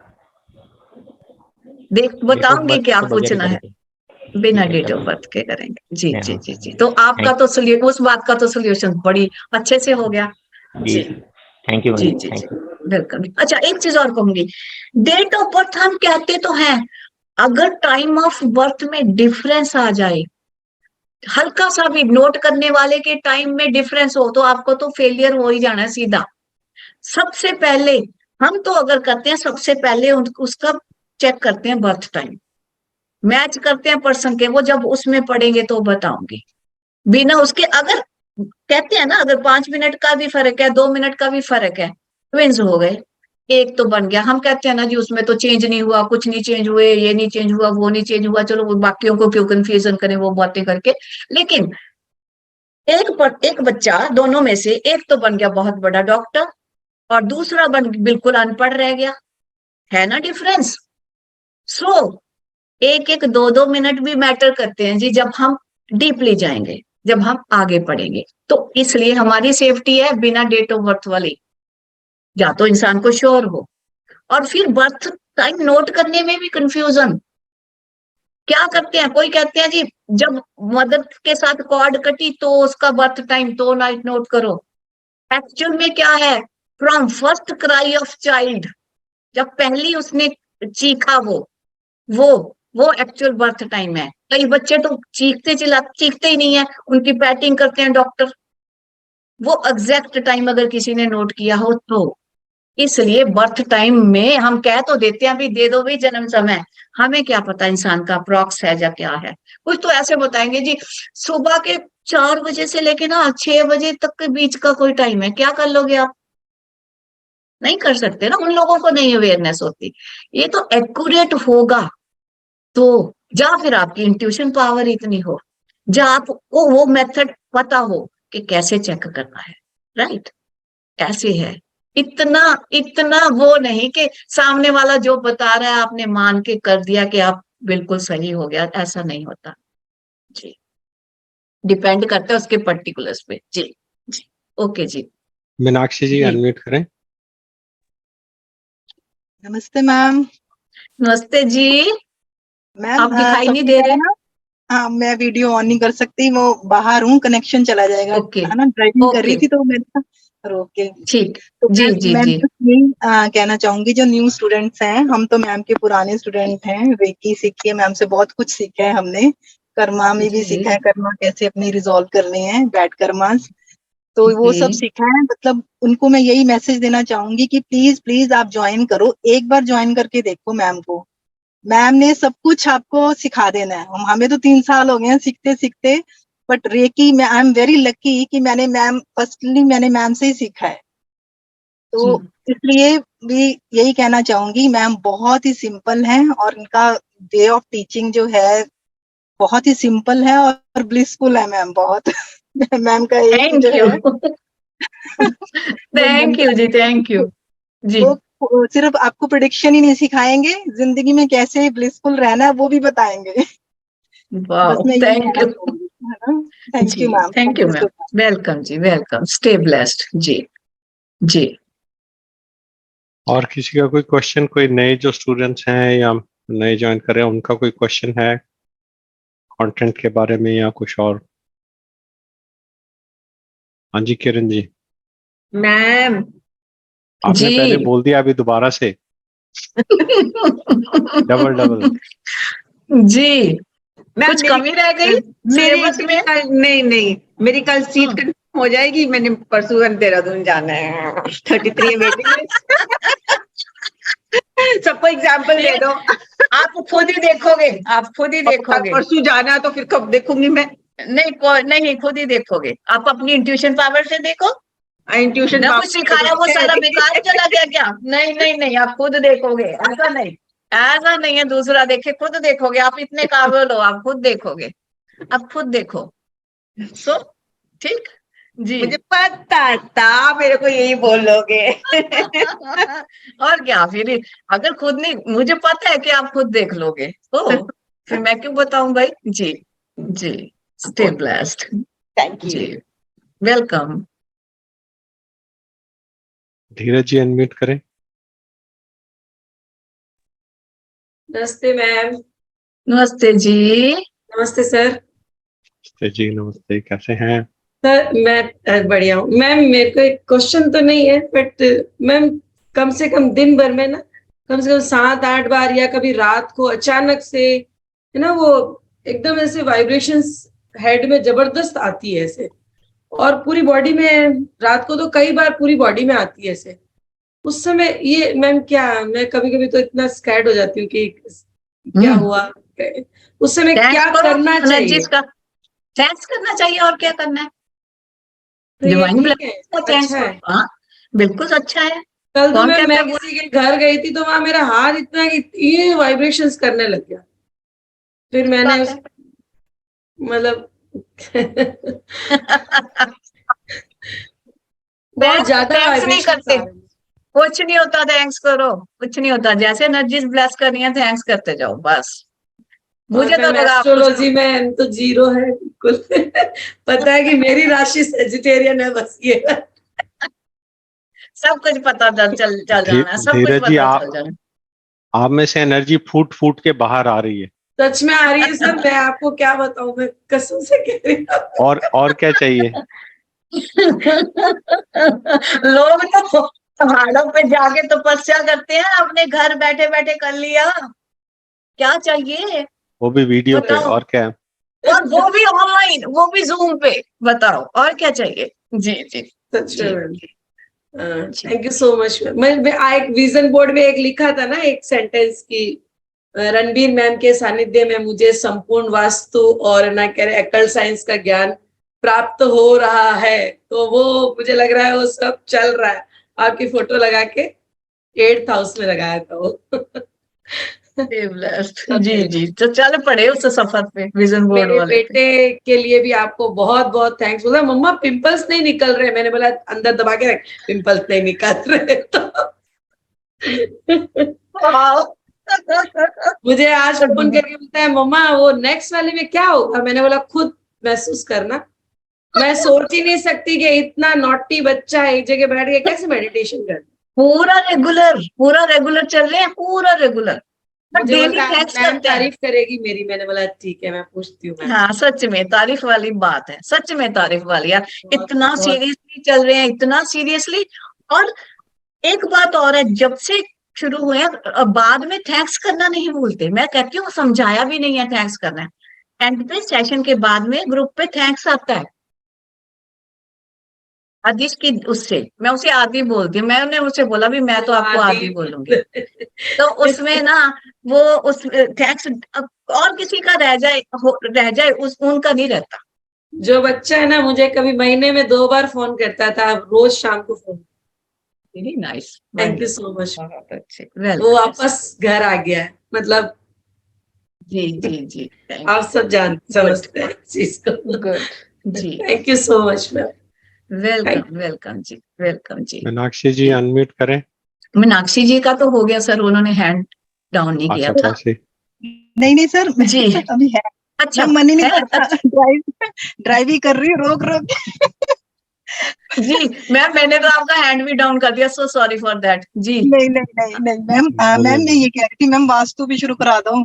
Speaker 1: बताऊंगी क्या
Speaker 6: तो बगैर ही
Speaker 1: पूछना है,
Speaker 6: करेंगे।
Speaker 1: बिना
Speaker 6: ठीक है
Speaker 1: डेट ऑफ
Speaker 6: चलो।
Speaker 1: बर्थ के करेंगे। जी
Speaker 6: हाँ,
Speaker 1: जी जी जी। तो आपका
Speaker 6: थैंक
Speaker 1: तो उस बात का तो सोल्यूशन बड़ी अच्छे से हो गया।
Speaker 6: जी,
Speaker 1: जी
Speaker 6: थैंक यू
Speaker 1: जी
Speaker 6: मैम,
Speaker 1: जी जी,
Speaker 6: थैंक यू।
Speaker 1: वेलकम। अच्छा, एक चीज और कहूंगी, डेट ऑफ बर्थ हम कहते तो हैं, अगर टाइम ऑफ बर्थ में डिफरेंस आ जाए, हल्का सा भी नोट करने वाले के टाइम में डिफरेंस हो, तो आपको तो फेलियर हो ही जाना है सीधा। सबसे पहले हम तो अगर करते हैं, सबसे पहले उसका चेक करते हैं बर्थ टाइम, मैच करते हैं पर्सन के, वो जब उसमें पढ़ेंगे तो बताऊंगी। बिना उसके, अगर कहते हैं ना, अगर 5 मिनट का भी फर्क है, 2 मिनट का भी फर्क है, ट्विंस हो गए, एक तो बन गया। हम कहते हैं ना जी उसमें तो चेंज नहीं हुआ, कुछ नहीं चेंज हुए, ये नहीं चेंज हुआ, वो नहीं चेंज हुआ, चलो वो बाकियों को क्यों कंफ्यूजन करें वो बातें करके। लेकिन एक बच्चा, दोनों में से एक तो बन गया बहुत बड़ा डॉक्टर, और दूसरा बिल्कुल अनपढ़ रह गया, है ना डिफरेंस। सो एक एक 2-2 मिनट भी मैटर करते हैं जी, जब हम डीपली जाएंगे, जब हम आगे पढ़ेंगे। तो इसलिए हमारी सेफ्टी है बिना डेट ऑफ बर्थ वाली, या तो इंसान को श्योर हो। और फिर बर्थ टाइम नोट करने में भी कंफ्यूजन, क्या करते हैं, कोई कहते हैं जी जब मदर के साथ कॉर्ड कटी तो उसका बर्थ टाइम तो नाइट नोट करो। एक्चुअल में क्या है, from first cry of child, जब पहली उसने चीखा, वो वो एक्चुअल बर्थ टाइम है। कई बच्चे तो चीखते ही नहीं है, उनकी पैटिंग करते हैं डॉक्टर, वो एग्जैक्ट टाइम अगर किसी ने नोट किया हो तो। इसलिए बर्थ टाइम में हम कह तो देते हैं अभी दे दो भी जन्म समय, हमें क्या पता इंसान का अप्रॉक्स है या क्या है। कुछ तो ऐसे बताएंगे जी, सुबह के 4 बजे से लेके ना 6 बजे तक के बीच का कोई टाइम है, क्या कर लोगे आप? नहीं कर सकते ना, उन लोगों को नहीं अवेयरनेस होती। ये तो एक्यूरेट होगा तो, या फिर आपकी इंट्यूशन पावर इतनी हो, या आपको वो मेथड पता हो कि कैसे चेक करना है, राइट? ऐसे है, इतना इतना वो नहीं कि सामने वाला जो बता रहा है आपने मान के कर दिया कि आप बिल्कुल सही हो गया, ऐसा नहीं होता जी। डिपेंड करता है उसके पर्टिकुलर्स पे। जी जी, ओके जी।
Speaker 2: मीनाक्षी जी
Speaker 1: जी,
Speaker 2: अनम्यूट करें।
Speaker 7: नमस्ते मैम।
Speaker 1: नमस्ते जी।
Speaker 7: मैम
Speaker 1: आप दिखाई नहीं
Speaker 7: सबसे
Speaker 1: दे
Speaker 7: पहले
Speaker 1: रहे।
Speaker 7: ना, हाँ मैं वीडियो ऑन नहीं कर सकती, वो बाहर हूँ, कनेक्शन चला जाएगा,
Speaker 1: ओके
Speaker 7: है ना, ड्राइविंग कर रही
Speaker 1: ओके,
Speaker 7: थी तो मैंने रोक के।
Speaker 1: ठीक।
Speaker 7: तो
Speaker 1: जी जी
Speaker 7: मैं
Speaker 1: जी
Speaker 7: बस यही कहना चाहूंगी, जो न्यू स्टूडेंट्स हैं, हम तो मैम के पुराने स्टूडेंट हैं, रेकी सीखी है मैम से, बहुत कुछ सीखा है हमने, कर्मा में भी सीखा
Speaker 1: जी
Speaker 7: है, कर्मा कैसे अपने रिजॉल्व करने हैं, बैड कर्मास, तो वो सब
Speaker 1: जी
Speaker 7: सीखा है। मतलब उनको मैं यही मैसेज देना चाहूंगी कि प्लीज प्लीज आप ज्वाइन करो, एक बार ज्वाइन करके देखो मैम को, मैम ने सब कुछ आपको सिखा देना है। हमें तो 3 साल हो गए हैं सीखते सीखते, बट रेकी में आई एम वेरी लकी कि मैंने मैम से ही सीखा है। तो
Speaker 1: जी।
Speaker 7: इसलिए भी यही कहना चाहूंगी, मैम बहुत ही सिंपल है और इनका वे ऑफ टीचिंग जो है बहुत ही सिंपल है और ब्लिसफुल है मैम, बहुत मैम का एक ही
Speaker 1: थैंक
Speaker 7: जो
Speaker 1: यू
Speaker 7: है वो
Speaker 1: थैंक यू जी, थैंक यू। जी
Speaker 7: वो सिर्फ आपको प्रेडिक्शन ही नहीं सिखाएंगे, जिंदगी में कैसे ब्लिसफुल रहना है वो भी बताएंगे।
Speaker 1: वाह,
Speaker 7: बस मैं यही
Speaker 1: थैंक
Speaker 7: कहना
Speaker 1: यू
Speaker 7: चाहूंगी, है ना। थैंक
Speaker 1: जी,
Speaker 7: you ma'am,
Speaker 1: thank you ma'am, welcome जी, वेलकम, स्टे ब्लेस्ड जी जी।
Speaker 2: और किसी का कोई क्वेश्चन, कोई नए जो स्टूडेंट्स हैं या नए ज्वाइन कर रहे हैं, उनका कोई क्वेश्चन है कंटेंट के बारे में या कुछ और? हाँ जी किरण जी,
Speaker 3: मैम
Speaker 2: आपने पहले
Speaker 1: जी
Speaker 2: बोल दिया, अभी दोबारा से डबल डबल।
Speaker 1: जी,
Speaker 3: मैम
Speaker 1: कुछ कमी रह गई सिलेबस में?
Speaker 3: नहीं नहीं, मेरी कल सीट
Speaker 1: हाँ।
Speaker 3: कंफर्म हो जाएगी। मैंने परसों देहरादून जाना है, 33 वेटिंग लिस्ट। सबको एग्जाम्पल दे दो।
Speaker 1: आप खुद ही देखोगे, आप खुद ही देखोगे।
Speaker 3: परसों जाना है तो फिर कब देखूंगी मैं?
Speaker 1: नहीं, खुद ही देखोगे। आप अपनी इंट्यूशन पावर से देखो।
Speaker 3: ट्यूशन
Speaker 1: ना कुछ सिखाया वो सारा बेकार चला गया क्या? नहीं नहीं नहीं, आप खुद देखोगे। ऐसा नहीं, ऐसा नहीं है दूसरा देखे, खुद देखोगे। आप इतने काबिल हो, आप खुद देखोगे, आप खुद देखो। सो ठीक जी।
Speaker 3: मुझे पता था मेरे को यही बोलोगे।
Speaker 1: और क्या फिर? अगर खुद नहीं, मुझे पता है कि आप खुद देख लोगे तो फिर मैं क्यों बताऊं भाई। जी जी, स्टे ब्लेस्ड
Speaker 3: थैंक
Speaker 1: जी,
Speaker 3: you.
Speaker 1: Welcome.
Speaker 2: Dheeraj ji unmute करें।
Speaker 8: नमस्ते मैम।
Speaker 1: नमस्ते जी।
Speaker 8: नमस्ते सर।
Speaker 2: नमस्ते जी, नमस्ते, कैसे हैं?
Speaker 8: सर मैं बढ़िया हूँ मैम। मेरे को एक क्वेश्चन तो नहीं है, बट मैम कम से कम दिन भर में ना कम से कम 7-8 बार या कभी रात को अचानक से है ना वो एकदम ऐसे वाइब्रेशंस हेड में जबरदस्त आती है ऐसे, और पूरी बॉडी में, रात को तो कई बार पूरी बॉडी में आती है ऐसे। उस समय ये मैम क्या, मैं कभी कभी तो इतना स्कैर्ड हो जाती हूँ कि क्या हुआ। उस समय क्या करना
Speaker 1: एनर्जीज
Speaker 8: चाहिए?
Speaker 1: का थैंक्स करना चाहिए, और क्या करना है।
Speaker 8: तो ये
Speaker 1: डिवाइन
Speaker 8: ठीक है,
Speaker 1: ब्लेसिंग का थैंक्स।
Speaker 8: अच्छा है।
Speaker 1: हाँ बिल्कुल अच्छा है।
Speaker 8: कल तो
Speaker 1: कौन
Speaker 8: मैं
Speaker 1: कहता है
Speaker 8: किसी के घर गई थी तो वहां मेरा हाथ इतना ये वाइब्रेशंस करने लग गया। फिर मैंने
Speaker 1: बात है?
Speaker 8: मतलब बहुत ज्यादा
Speaker 1: थैंक्स नहीं
Speaker 8: वाइब्रेशंस आ
Speaker 1: करते,
Speaker 8: रहे हैं।
Speaker 1: कुछ नहीं होता, थैंक्स करो, कुछ नहीं होता। जैसे एनर्जीज ब्लेस करनी है, थैंक्स करते जाओ बस।
Speaker 8: और
Speaker 1: मुझे तो
Speaker 8: मैम
Speaker 1: लगा आप कुछ
Speaker 8: एस्ट्रोलॉजी में तो जीरो है बिल्कुल। पता है कि मेरी राशि सेजिटेरियन है, बस ये।
Speaker 1: सब कुछ पता चल जाना है, सब कुछ
Speaker 2: धीरज जी,
Speaker 1: पता चल जाना है।
Speaker 2: आप में से एनर्जी फूट फूट के बाहर आ रही है।
Speaker 8: सच में आ रही है सर, मैं आपको क्या बताऊं, मैं कसम से कह रही हूँ।
Speaker 2: और क्या चाहिए?
Speaker 1: लोग तो पहाड़ों पे जाके तपस्या करते हैं, अपने घर बैठे बैठे कर लिया। क्या चाहिए
Speaker 2: वो भी वीडियो पे,
Speaker 1: बताओ?
Speaker 2: और क्या?
Speaker 1: और वो भी ऑनलाइन, वो भी जूम पे। बताओ और क्या चाहिए। जी जी
Speaker 8: सच
Speaker 1: जी
Speaker 8: में ma'am, thank you so much ma'am. मैं एक विजन बोर्ड में एक लिखा था ना एक सेंटेंस की, रणबीर मैम के सानिध्य में मुझे संपूर्ण वास्तु और ना कह रहे एकल साइंस का ज्ञान प्राप्त हो रहा है। तो वो मुझे लग रहा है वो सब चल रहा है। आपकी फोटो लगा के 8th हाउस में लगाया था वो।
Speaker 1: जी जी, तो चल पड़े उस सफर पे विजन बोर्ड
Speaker 8: मेरे
Speaker 1: वाले पे।
Speaker 8: बेटे के लिए भी आपको बहुत बहुत थैंक्स। बोला मम्मा पिंपल्स नहीं निकल रहे, मैंने बोला अंदर दबा के रख, पिंपल्स नहीं निकल रहे। तो मुझे आज फोन करके बोलता है मम्मा वो नेक्स्ट वाले में क्या होगा। मैंने बोला खुद महसूस करना। मैं सोच ही नहीं सकती कि इतना नॉटी बच्चा एक जगह बैठ के कैसे मेडिटेशन कर।
Speaker 1: पूरा रेगुलर चल रहे हैं, पूरा रेगुलर।
Speaker 8: मुझे
Speaker 1: डेली
Speaker 8: बोलता है
Speaker 1: थैंक्स
Speaker 8: मैम
Speaker 1: करते हैं।
Speaker 8: तारीफ करेगी मेरी। मैंने बोला ठीक है, मैं पूछती हूँ।
Speaker 1: हाँ सच में तारीफ वाली बात है, सच में तारीफ वाली यार।
Speaker 8: बहुत
Speaker 1: इतना
Speaker 8: बहुत
Speaker 1: सीरियसली चल रहे हैं, इतना सीरियसली। और एक बात और है, जब से शुरू हुए हैं, बाद में थैंक्स करना नहीं भूलते। मैं कहती हूँ समझाया भी नहीं है थैंक्स करना है। एंड पे सेशन के बाद में ग्रुप पे थैंक्स आता है। आदिश की उससे मैं उसे आदि बोलती हूँ। मैंने उसे बोला भी मैं तो आपको आदि बोलूंगी। तो उसमें ना वो उस थैंक्स और किसी का रह जाए उनका नहीं रहता।
Speaker 8: जो बच्चा है ना मुझे कभी महीने में 2 बार फोन करता था, रोज शाम को phone.
Speaker 1: Very nice,
Speaker 8: thank you so much.
Speaker 1: बहुत अच्छे,
Speaker 8: वो
Speaker 1: वेल
Speaker 8: वापस घर आ गया है, मतलब
Speaker 1: जी जी जी,
Speaker 8: आप सब समझते हैं इस चीज को।
Speaker 1: गुड जी,
Speaker 8: thank you so much ma'am.
Speaker 1: Welcome welcome जी, वेलकम जी।
Speaker 2: मीनाक्षी जी अनम्यूट करें।
Speaker 1: मीनाक्षी जी का तो हो गया सर, उन्होंने हैंड डाउन नहीं किया
Speaker 2: अच्छा
Speaker 1: था।
Speaker 2: वैसे
Speaker 7: नहीं सर,
Speaker 1: जी
Speaker 7: अभी है।
Speaker 1: अच्छा
Speaker 7: मैं मन ही नहीं
Speaker 1: है,
Speaker 7: करता,
Speaker 1: अच्छा
Speaker 7: ड्राइव ही कर रही हूँ रोक रोक के।
Speaker 1: जी मैम, मैंने तो आपका हैंड भी डाउन कर दिया, सो सॉरी फॉर दैट जी।
Speaker 7: नहीं नहीं नहीं नहीं मैम,
Speaker 2: बोलिए
Speaker 7: मैम मैं ये कह रही थी मैम वास्तु भी शुरू करा दो।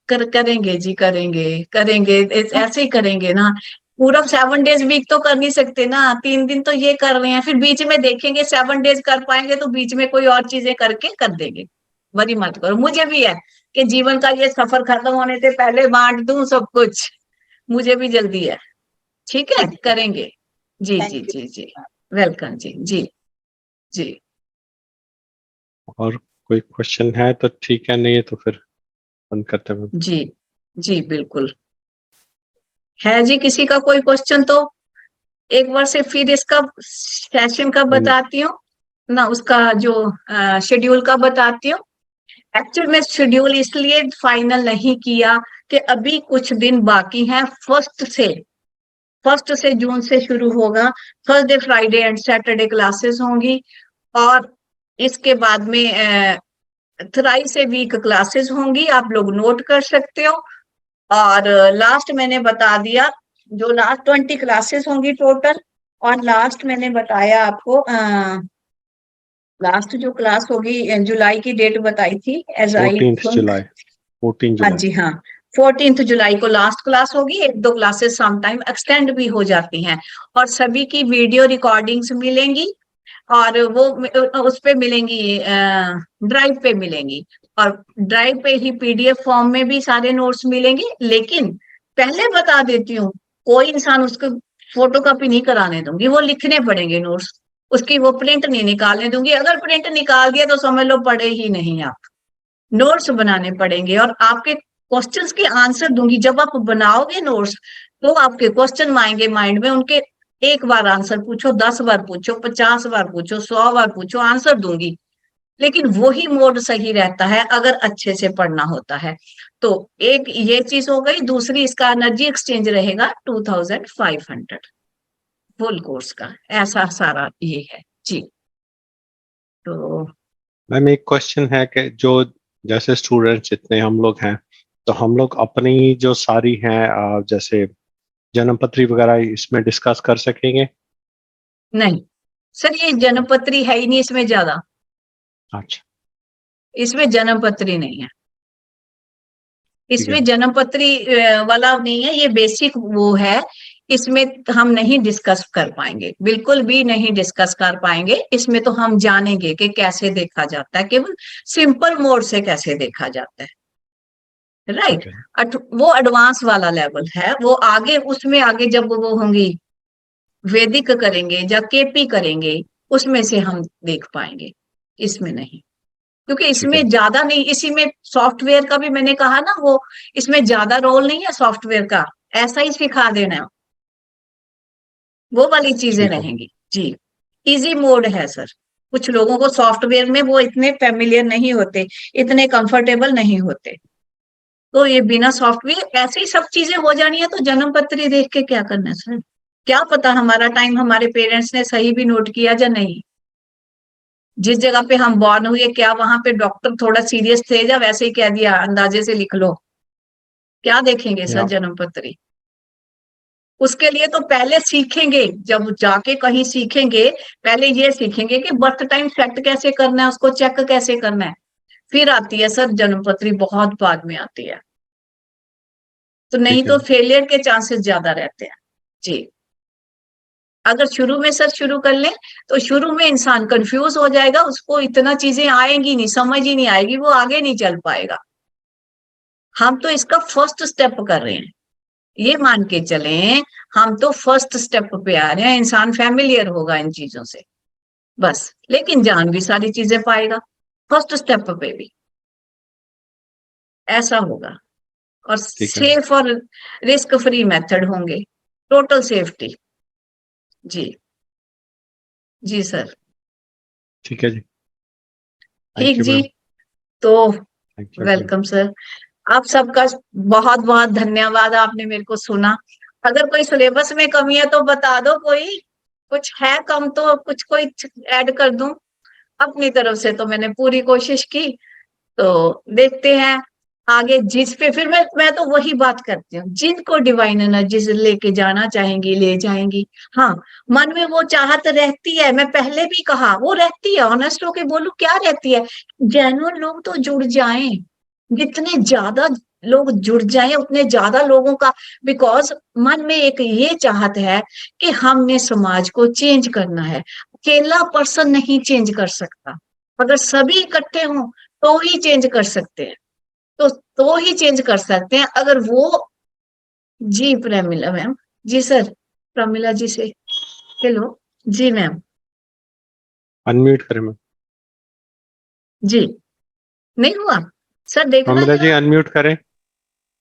Speaker 1: करेंगे जी, करेंगे करेंगे, ऐसे ही करेंगे ना। पूरा 7 डेज वीक तो कर नहीं सकते ना, 3 दिन तो ये कर रहे हैं, फिर बीच में देखेंगे 7 डेज कर पाएंगे तो बीच में कोई और चीजें करके कर देंगे। वरी मत करो, मुझे भी है कि जीवन का ये सफर खत्म होने से पहले बांट दूं सब कुछ, मुझे भी जल्दी है। ठीक है, करेंगे जी जी
Speaker 7: थैंक यू।
Speaker 1: जी जी। वेलकम जी जी जी।
Speaker 2: और कोई क्वेश्चन है तो ठीक है, नहीं है तो फिर बंद करते हैं।
Speaker 1: जी जी बिल्कुल है जी, किसी का कोई क्वेश्चन तो एक बार से फिर इसका सेशन का बताती हूँ ना, उसका जो शेड्यूल का बताती हूँ। एक्चुअल में शेड्यूल इसलिए फाइनल नहीं किया कि अभी कुछ दिन बाकी हैं। फर्स्ट से जून से शुरू होगा, Thursday Friday and Saturday classes होंगी, और इसके बाद में थ्राई से वीक क्लासेस होंगी, आप लोग नोट कर सकते हो। और लास्ट मैंने बता दिया, जो लास्ट 20 क्लासेस होंगी टोटल, और लास्ट मैंने बताया आपको लास्ट जो क्लास होगी जुलाई की डेट बताई थी एज आई
Speaker 2: 14 जुलाई, 14
Speaker 1: हाँ
Speaker 2: जुलाई।
Speaker 1: जी हाँ, 14 जुलाई को लास्ट क्लास होगी। 1-2 क्लासेस सम टाइम एक्सटेंड भी हो जाती हैं, और सभी की वीडियो रिकॉर्डिंग्स मिलेंगी, और वो उस पे मिलेंगी, ड्राइव पे मिलेंगी, और ड्राइव पे ही पीडीएफ फॉर्म में भी सारे नोट्स मिलेंगे। लेकिन पहले बता देती हूँ, कोई इंसान उसको फोटो कॉपी नहीं कराने दूंगी, वो लिखने पड़ेंगे नोट्स, उसकी वो प्रिंट नहीं निकालने दूंगी। अगर प्रिंट निकाल दिया तो समझ लो पढ़े ही नहीं आप, नोट्स बनाने पड़ेंगे, और आपके क्वेश्चंस के आंसर दूंगी। जब आप बनाओगे नोट्स तो आपके क्वेश्चन आएंगे माइंड में, उनके एक बार आंसर पूछो, 10 बार पूछो, 50 बार पूछो, 100 बार पूछो, आंसर दूंगी। लेकिन वही मोड सही रहता है अगर अच्छे से पढ़ना होता है। तो एक ये चीज हो गई। दूसरी, इसका एनर्जी एक्सचेंज रहेगा 2500 फुल कोर्स का, ऐसा सारा ये है जी। तो
Speaker 2: मैम एक क्वेश्चन है कि जो जैसे स्टूडेंट्स जितने हम लोग हैं, तो हम लोग अपनी जो सारी हैं जैसे जन्मपत्री वगैरह इसमें डिस्कस कर सकेंगे?
Speaker 1: नहीं सर, ये जन्मपत्री है ही नहीं इसमें ज्यादा,
Speaker 2: अच्छा
Speaker 1: इसमें जन्मपत्री नहीं है,
Speaker 2: ठीक है।
Speaker 1: इसमें जन्मपत्री वाला नहीं है, ये बेसिक वो है। इसमें हम नहीं डिस्कस कर पाएंगे, बिल्कुल भी नहीं डिस्कस कर पाएंगे। इसमें तो हम जानेंगे कि कैसे देखा जाता है, केवल सिंपल मोड से कैसे देखा जाता है, राइट।
Speaker 2: ठीक है।
Speaker 1: वो एडवांस वाला लेवल है, वो आगे, उसमें आगे जब वो होंगी वैदिक करेंगे या केपी करेंगे, उसमें से हम देख पाएंगे, इसमें नहीं। क्योंकि
Speaker 2: ठीक है।
Speaker 1: इसमें ज्यादा नहीं, इसी में सॉफ्टवेयर का भी मैंने कहा ना, वो इसमें ज्यादा रोल नहीं है सॉफ्टवेयर का, ऐसा ही सिखा देना है, वो वाली चीजें
Speaker 2: ठीक है।
Speaker 1: रहेंगी जी। इजी मोड है सर, कुछ लोगों को सॉफ्टवेयर में वो इतने फेमिलियर नहीं होते, इतने कंफर्टेबल नहीं होते, तो ये बिना सॉफ्टवेयर ऐसे ही सब चीजें हो जानी है, तो जन्म पत्री देख के क्या करना है सर? क्या पता हमारा टाइम हमारे पेरेंट्स ने सही भी नोट किया या नहीं, जिस जगह पे हम बॉर्न हुए क्या वहां पे डॉक्टर थोड़ा सीरियस थे या वैसे ही कह दिया अंदाजे से लिख लो? क्या देखेंगे सर
Speaker 2: या
Speaker 1: जन्म पत्री? उसके लिए तो पहले सीखेंगे, जब जाके कहीं सीखेंगे, पहले ये सीखेंगे कि बर्थ टाइम सेट कैसे करना है, उसको चेक कैसे करना है, फिर आती है सर जन्म पत्री, बहुत बाद में आती है। तो नहीं
Speaker 2: ठीक
Speaker 1: तो
Speaker 2: है।
Speaker 1: फेलियर के चांसेस ज्यादा रहते हैं जी। अगर शुरू में सर शुरू कर लें तो शुरू में इंसान कंफ्यूज हो जाएगा, उसको इतना चीजें आएंगी नहीं, समझ ही नहीं आएगी, वो आगे नहीं चल पाएगा। हम तो इसका फर्स्ट स्टेप कर रहे हैं, ये मान के चलें, हम तो फर्स्ट स्टेप पे आ रहे हैं, इंसान फैमिलियर होगा इन चीजों से बस, लेकिन जान भी सारी चीजें पाएगा फर्स्ट स्टेप पे भी, ऐसा होगा। और
Speaker 2: ठीक है।
Speaker 1: सेफ और रिस्क फ्री मेथड होंगे, टोटल सेफ्टी जी। जी सर।
Speaker 2: ठीक है जी।
Speaker 1: ठीक
Speaker 2: थैंक यू
Speaker 1: जी।
Speaker 2: मैम।
Speaker 1: तो
Speaker 2: थैंक यू।
Speaker 1: वेलकम सर, आप सबका बहुत बहुत धन्यवाद, आपने मेरे को सुना। अगर कोई सिलेबस में कमी है तो बता दो, कोई कुछ है कम तो कुछ कोई ऐड कर दूं, अपनी तरफ से तो मैंने पूरी कोशिश की, तो देखते हैं आगे जिस पे फिर मैं तो वही बात करती हूँ, जिनको डिवाइन एनर्जीज लेके जाना चाहेंगी ले जाएंगी। हाँ, मन में वो चाहत रहती है, मैं पहले भी कहा वो रहती है, ऑनेस्ट होके बोलूं क्या रहती है, जेन्युइन लोग तो जुड़ जाएं, जितने ज्यादा लोग जुड़ जाएं उतने ज्यादा लोगों का, बिकॉज मन में एक ये चाहत है कि हमने समाज को चेंज करना है, अकेला पर्सन नहीं चेंज कर सकता, अगर सभी इकट्ठे हों तो ही चेंज कर सकते हैं, तो ही चेंज कर सकते हैं। अगर वो, जी प्रमिला मैम, जी सर, प्रमिला जी से हेलो, जी मैम,
Speaker 2: अनम्यूट करें मैम।
Speaker 1: जी नहीं हुआ सर, देखना
Speaker 2: प्रमिला जी
Speaker 1: जरा।
Speaker 2: अनम्यूट करें।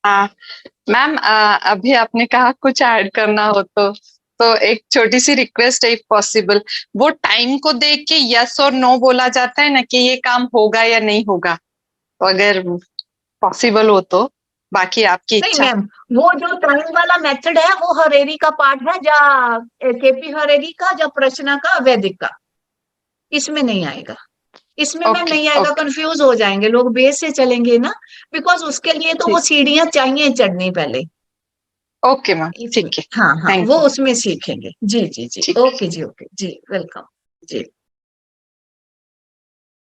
Speaker 9: हाँ मैम, अभी आपने कहा कुछ ऐड करना हो तो एक छोटी सी रिक्वेस्ट है, इफ पॉसिबल, वो टाइम को देख के यस और नो बोला जाता है ना कि ये काम होगा या नहीं होगा, तो अगर पॉसिबल हो तो, बाकी आपकी
Speaker 1: नहीं
Speaker 9: इच्छा।
Speaker 1: मैम, वो जो टाइम वाला मेथड है वो हरेरी का पार्ट है, जा केपी हरेरी का, जा प्रश्न का, वैदिक का, इसमें नहीं आएगा, इसमें मैम
Speaker 9: ओके
Speaker 1: नहीं आएगा,
Speaker 9: ओके
Speaker 1: कंफ्यूज हो जाएंगे लोग, बेस से चलेंगे ना, बिकॉज उसके लिए तो वो
Speaker 9: ठीक,
Speaker 1: सीढ़ियां चाहिए चढ़नी पहले,
Speaker 9: ओके मैम,
Speaker 1: इसमें।
Speaker 9: ठीक है,
Speaker 1: हाँ हाँ,
Speaker 9: थैंक
Speaker 1: वो
Speaker 9: यू।
Speaker 1: उसमें सीखेंगे। जी जी जी,
Speaker 9: ठीक।
Speaker 1: ओके जी, ओके जी, वेलकम जी।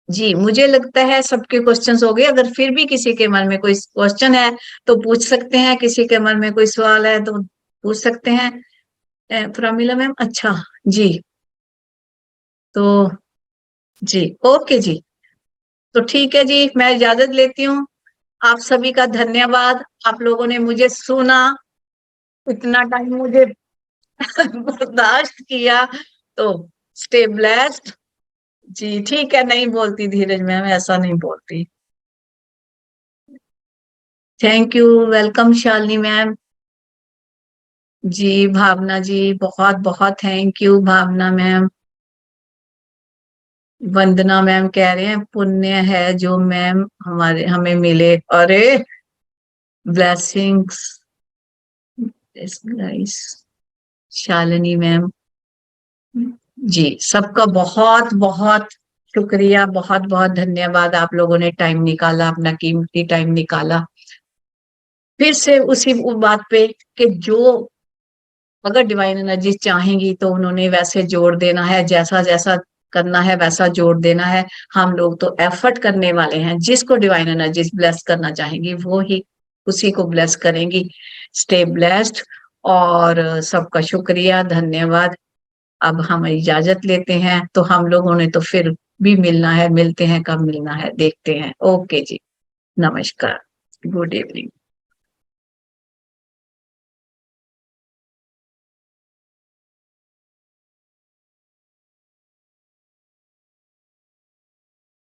Speaker 1: जी मुझे लगता है सबके क्वेश्चंस हो गए, अगर फिर भी किसी के मन में कोई क्वेश्चन है तो पूछ सकते हैं, किसी के मन में कोई सवाल है तो पूछ सकते हैं। प्रमिला मैम, अच्छा जी, तो जी ओके जी, तो ठीक है जी, मैं इजाजत लेती हूँ। आप सभी का धन्यवाद, आप लोगों ने मुझे सुना, इतना टाइम मुझे बर्दाश्त किया, तो स्टे ब्लेस्ड। जी ठीक है, नहीं बोलती धीरज मैम, ऐसा नहीं बोलती। Thank you, welcome Shalini ma'am. जी भावना जी, बहुत बहुत thank you Bhavna ma'am. Vandana ma'am कह रहे हैं पुण्य है जो मैम हमारे हमें मिले, अरे ब्लेसिंग्स गाइस। शालिनी मैम, जी सबका बहुत बहुत शुक्रिया, बहुत बहुत धन्यवाद, आप लोगों ने टाइम निकाला, अपना कीमती टाइम निकाला। फिर से उसी बात पे कि जो अगर डिवाइन एनर्जी चाहेंगी तो उन्होंने वैसे जोड़ देना है, जैसा जैसा करना है वैसा जोड़ देना है। हम लोग तो एफर्ट करने वाले हैं, जिसको डिवाइन एनर्जी ब्लेस करना चाहेंगी वो ही उसी को ब्लेस करेंगी। स्टे ब्लेस्ड, और सबका शुक्रिया, धन्यवाद। अब हम इजाजत लेते हैं, तो हम लोगों ने तो फिर भी मिलना है, मिलते हैं, कब मिलना है देखते हैं। ओके जी, नमस्कार, गुड इवनिंग।